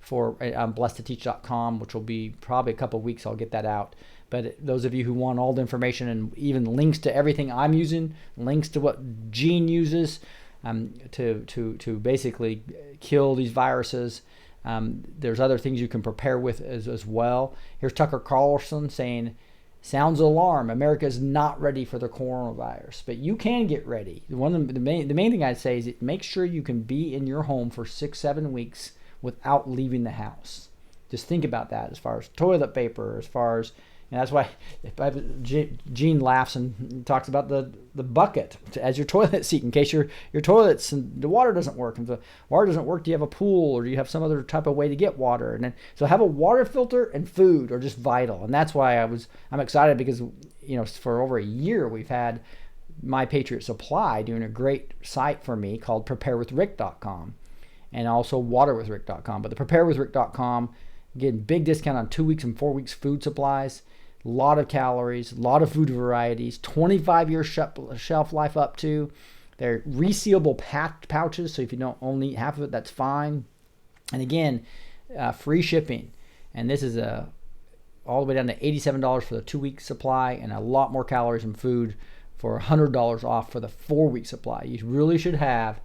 for blessed2teach.com, which will be probably a couple of weeks. I'll get that out. But those of you who want all the information and even links to everything I'm using, links to what Gene uses to basically kill these viruses, there's other things you can prepare with as well. Here's Tucker Carlson saying, sounds alarm. America is not ready for the coronavirus, but you can get ready. The main thing I'd say is make sure you can be in your home for 6-7 weeks without leaving the house. Just think about that as far as toilet paper, as far as, and that's why Gene laughs and talks about the bucket as your toilet seat in case your toilets and the water doesn't work. If the water doesn't work, do you have a pool or do you have some other type of way to get water? And then so have a water filter and food are just vital. And that's why I'm excited because for over a year we've had My Patriot Supply doing a great site for me called preparewithrick.com and also waterwithrick.com. But the preparewithrick.com, getting big discount on 2 weeks and 4 weeks food supplies. A lot of calories, a lot of food varieties, 25-year shelf life up to. They're resealable pouches, so if you don't only eat half of it, that's fine. And again, free shipping. And this is all the way down to $87 for the 2-week supply and a lot more calories and food for $100 off for the 4-week supply. You really should have,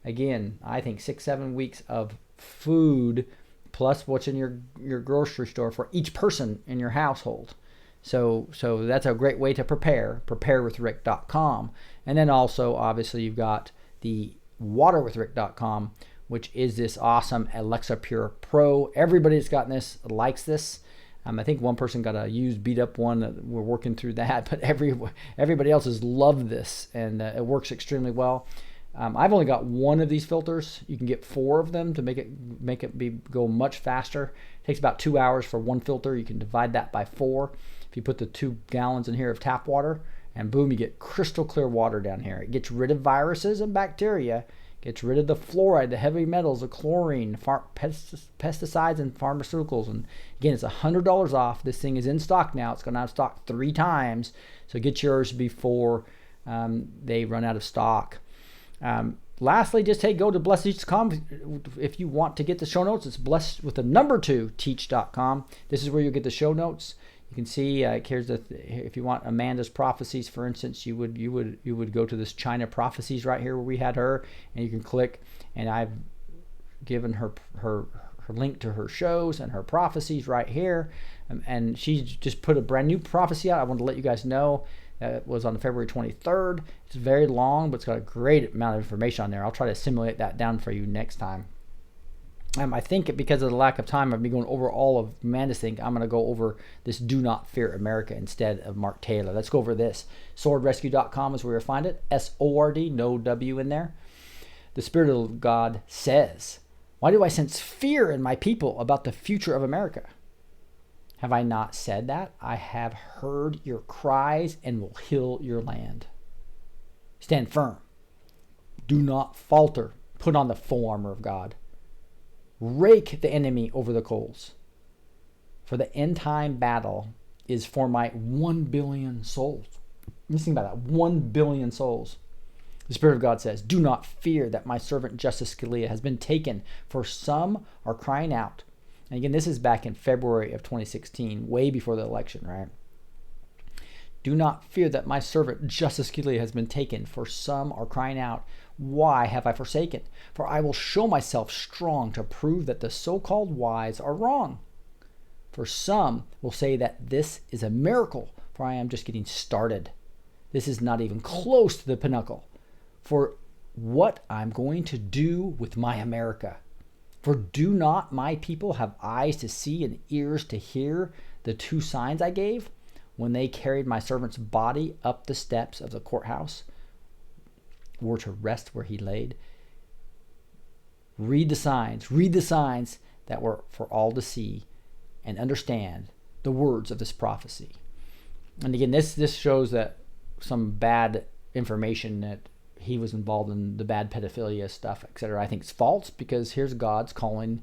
again, I think 6-7 weeks of food plus what's in your grocery store for each person in your household. So that's a great way to preparewithrick.com. And then also, obviously, you've got the waterwithrick.com, which is this awesome Alexa Pure Pro. Everybody that's gotten this likes this. I think one person got a used beat up one. We're working through that, but everybody else has loved this, and it works extremely well. I've only got one of these filters. You can get 4 of them to make it go much faster. It takes about 2 hours for one filter. You can divide that by 4. If you put the 2 gallons in here of tap water, and boom, you get crystal clear water down here. It gets rid of viruses and bacteria, gets rid of the fluoride, the heavy metals, the chlorine, pesticides, and pharmaceuticals. And again, it's $100 off. This thing is in stock now. It's going to have stock 3 times. So get yours before they run out of stock. Lastly, just go to blessed2teach.com. If you want to get the show notes, it's blessed with the number 2 teach.com. This is where you get the show notes. You can see here's if you want Amanda's prophecies, for instance, you would go to this China prophecies right here where we had her, and you can click, and I've given her link to her shows and her prophecies right here, and she just put a brand new prophecy out. I want to let you guys know. It was on February 23rd. It's very long, but it's got a great amount of information on there. I'll try to simulate that down for you next time. I think because of the lack of time, I've been going over all of Amanda's thing. I'm going to go over this Do Not Fear America instead of Mark Taylor. Let's go over this. Swordrescue.com is where you'll find it. S-O-R-D, no W in there. The Spirit of God says, why do I sense fear in my people about the future of America? Have I not said that? I have heard your cries and will heal your land. Stand firm. Do not falter. Put on the full armor of God. Rake the enemy over the coals. For the end time battle is for my 1 billion souls. Just think about that. 1 billion souls. The Spirit of God says, do not fear that my servant Justice Scalia has been taken, for some are crying out. And again, this is back in February of 2016, way before the election, right? Do not fear that my servant Justice Scalia has been taken, for some are crying out, why have I forsaken? For I will show myself strong to prove that the so-called wise are wrong. For some will say that this is a miracle, for I am just getting started. This is not even close to the pinnacle. For what I'm going to do with my America. For do not my people have eyes to see and ears to hear the 2 signs I gave when they carried my servant's body up the steps of the courthouse, or to rest where he laid? Read the signs that were for all to see, and understand the words of this prophecy. And again, this shows that some bad information that he was involved in the bad pedophilia stuff, etc. I think it's false, because here's God's calling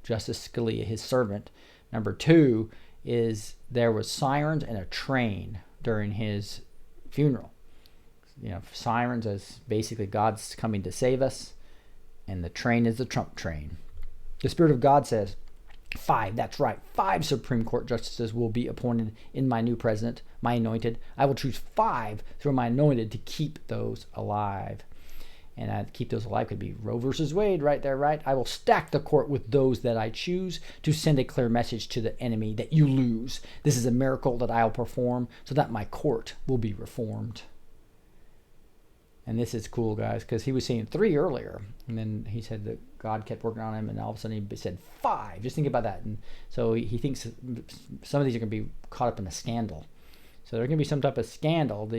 Justice Scalia his servant. Number 2 is there was sirens and a train during his funeral. sirens as basically God's coming to save us, and the train is the Trump train. The Spirit of God says 5, that's right, 5 Supreme Court justices will be appointed in my new president, my anointed. I will choose 5 through my anointed to keep those alive. And keep those alive could be Roe versus Wade right there, right? I will stack the court with those that I choose to send a clear message to the enemy that you lose. This is a miracle that I'll perform so that my court will be reformed. And this is cool, guys, because he was saying 3 earlier. And then he said that God kept working on him, and all of a sudden he said 5. Just think about that. And so he thinks some of these are going to be caught up in a scandal. So there's going to be some type of scandal.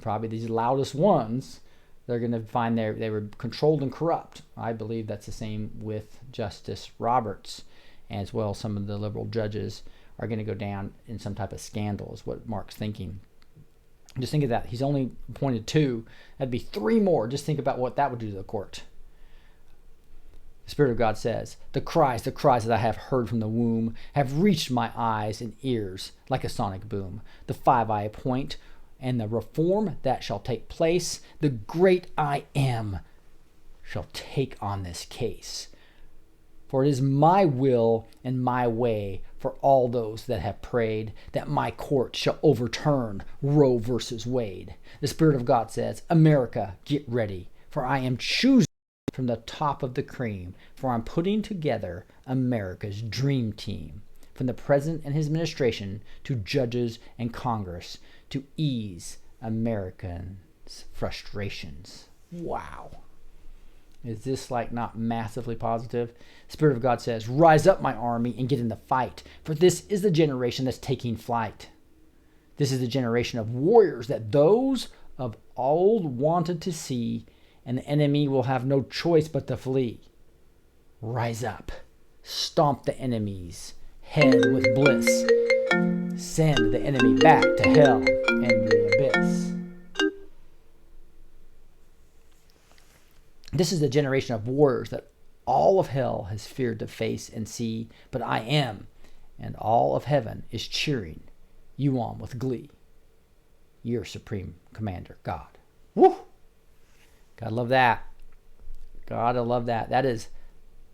Probably these loudest ones, they're going to find they were controlled and corrupt. I believe that's the same with Justice Roberts, as well. Some of the liberal judges are going to go down in some type of scandal, is what Mark's thinking. Just think of that. He's only appointed 2. That'd be 3 more. Just think about what that would do to the court. The Spirit of God says, the cries that I have heard from the womb have reached my eyes and ears like a sonic boom. The 5 I appoint, and the reform that shall take place, the great I Am shall take on this case. For it is my will and my way for all those that have prayed that my court shall overturn Roe versus Wade. The Spirit of God says, America, get ready, for I am choosing from the top of the cream, for I'm putting together America's dream team, from the President and his administration to judges and Congress, to ease Americans' frustrations. Wow. Is this not massively positive? Spirit of God says, rise up, my army, and get in the fight, for this is the generation that's taking flight. This is the generation of warriors that those of old wanted to see, and the enemy will have no choice but to flee. Rise up, stomp the enemy's head with bliss, send the enemy back to hell and the abyss. This is the generation of warriors that all of hell has feared to face and see, but I am, and all of heaven is cheering you on with glee. Your supreme commander, God. Woo! Gotta love that. Gotta love that. That is,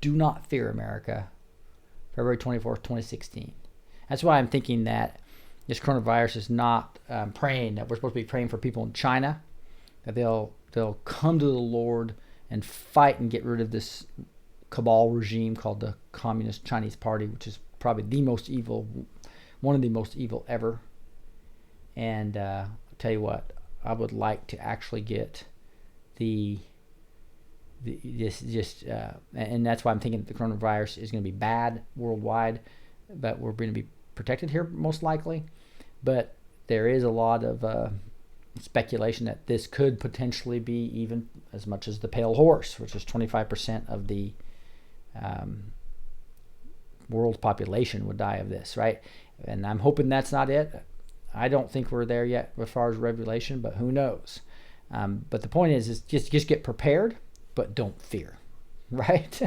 do not fear, America. February 24th, 2016. That's why I'm thinking that this coronavirus is not praying, that we're supposed to be praying for people in China, that they'll come to the Lord and fight and get rid of this cabal regime called the Communist Chinese Party, which is probably the most evil, one of the most evil ever. And I'll tell you what, I would like to actually get and that's why I'm thinking the coronavirus is going to be bad worldwide, but we're going to be protected here most likely. But there is a lot of speculation that this could potentially be even as much as the pale horse, which is 25% of the world's population would die of this, right? And I'm hoping that's not it. I don't think we're there yet as far as revelation, but who knows? But the point is just get prepared, but don't fear, right?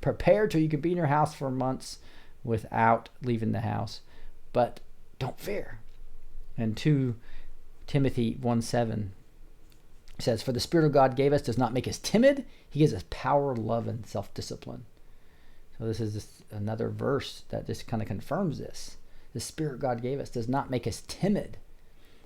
Prepare till you can be in your house for months without leaving the house, but don't fear. And 2 Timothy 1:7 says, for the Spirit of God gave us does not make us timid. He gives us power, love, and self-discipline. So this is just another verse that just kind of confirms this. The Spirit God gave us does not make us timid.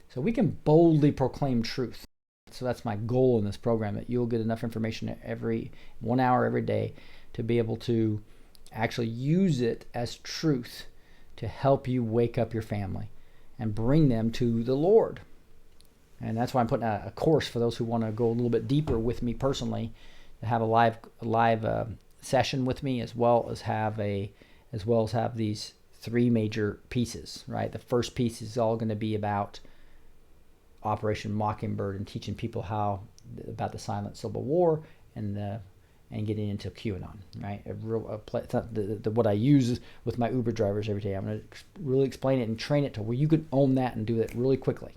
So we can boldly proclaim truth. So that's my goal in this program, that you'll get enough information every 1 hour every day to be able to actually use it as truth to help you wake up your family and bring them to the Lord. And that's why I'm putting a course for those who want to go a little bit deeper with me personally, to have a live session with me, as well as have these 3 major pieces, right? The first piece is all going to be about Operation Mockingbird and teaching people about the silent civil war and getting into QAnon, right? What I use with my Uber drivers every day. I'm going to really explain it and train it to where you can own that and do it really quickly.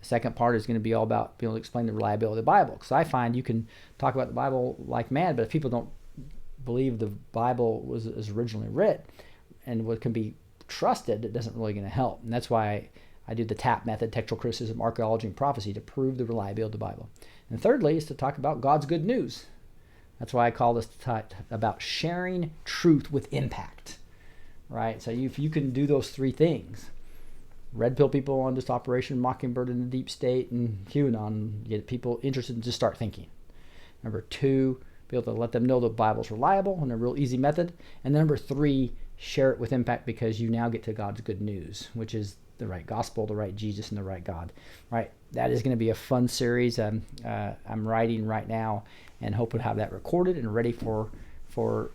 The second part is going to be all about being able to explain the reliability of the Bible, because I find you can talk about the Bible like mad, but if people don't believe the Bible was originally written and what can be trusted, it doesn't really going to help. And that's why I do the TAP method, textual criticism, archaeology, and prophecy, to prove the reliability of the Bible. And thirdly is to talk about God's good news. That's why I call this about sharing truth with impact, right? So if you can do those three things, red pill people on just Operation Mockingbird in the deep state and QAnon, get people interested and just start thinking. Number 2, be able to let them know the Bible's reliable and a real easy method. And number 3, share it with impact, because you now get to God's good news, which is the right gospel, the right Jesus, and the right God. Right? That is going to be a fun series. I'm writing right now and hope to have that recorded and ready for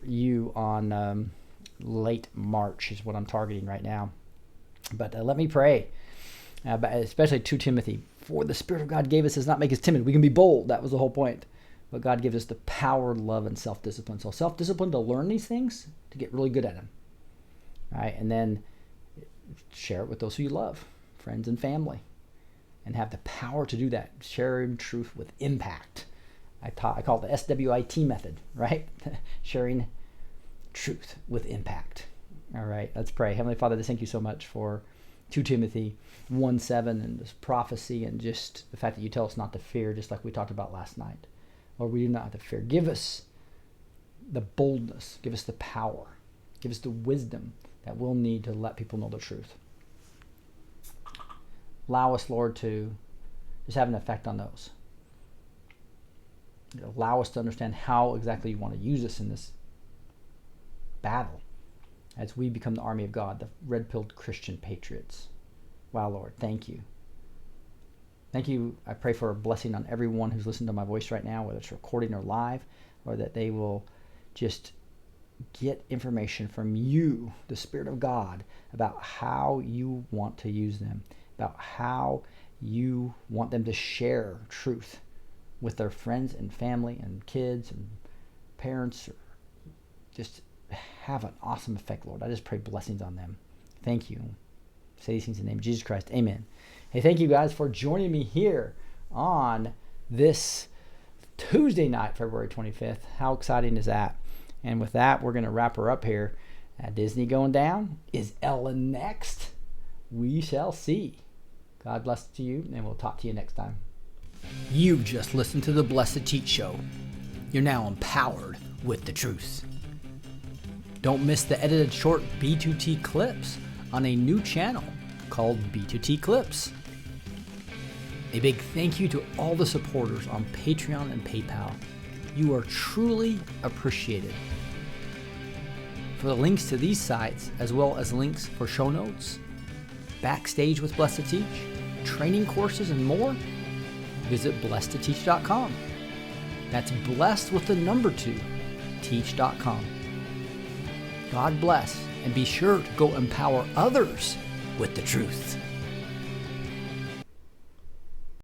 you on late March is what I'm targeting right now. But let me pray, but especially to Timothy. For the Spirit of God gave us does not make us timid. We can be bold. That was the whole point. But God gives us the power, love, and self-discipline. So self-discipline to learn these things, to get really good at them. Right? And then share it with those who you love, friends and family. And have the power to do that. Sharing truth with impact. I call it the SWIT method, right? Sharing truth with impact. All right, let's pray. Heavenly Father, I thank you so much for 2 Timothy 1:7 and this prophecy, and just the fact that you tell us not to fear, just like we talked about last night. Lord, we do not have to fear. Give us the boldness. Give us the power. Give us the wisdom that we'll need to let people know the truth. Allow us, Lord, to just have an effect on those. Allow us to understand how exactly you want to use us in this battle as we become the army of God, the red-pilled Christian patriots. Wow, Lord, thank you. Thank you. I pray for a blessing on everyone who's listening to my voice right now, whether it's recording or live, or that they will just get information from you, the Spirit of God, about how you want to use them, about how you want them to share truth with their friends and family and kids and parents, or just have an awesome effect, Lord. I just pray blessings on them. Thank you. Say these things in the name of Jesus Christ. Amen. Hey, thank you guys for joining me here on this Tuesday night, February 25th. How exciting is that? And with that, we're going to wrap her up here. Disney going down? Is Ellen next? We shall see. God bless to you, and we'll talk to you next time. You've just listened to the Blessed Teach Show. You're now empowered with the truth. Don't miss the edited short B2T clips on a new channel called B2T Clips. A big thank you to all the supporters on Patreon and PayPal. You are truly appreciated. For the links to these sites, as well as links for show notes, Backstage with Blessed Teach, training courses, and more, visit blessedtoteach.com. That's blessed with the number 2, teach.com. God bless, and be sure to go empower others with the truth.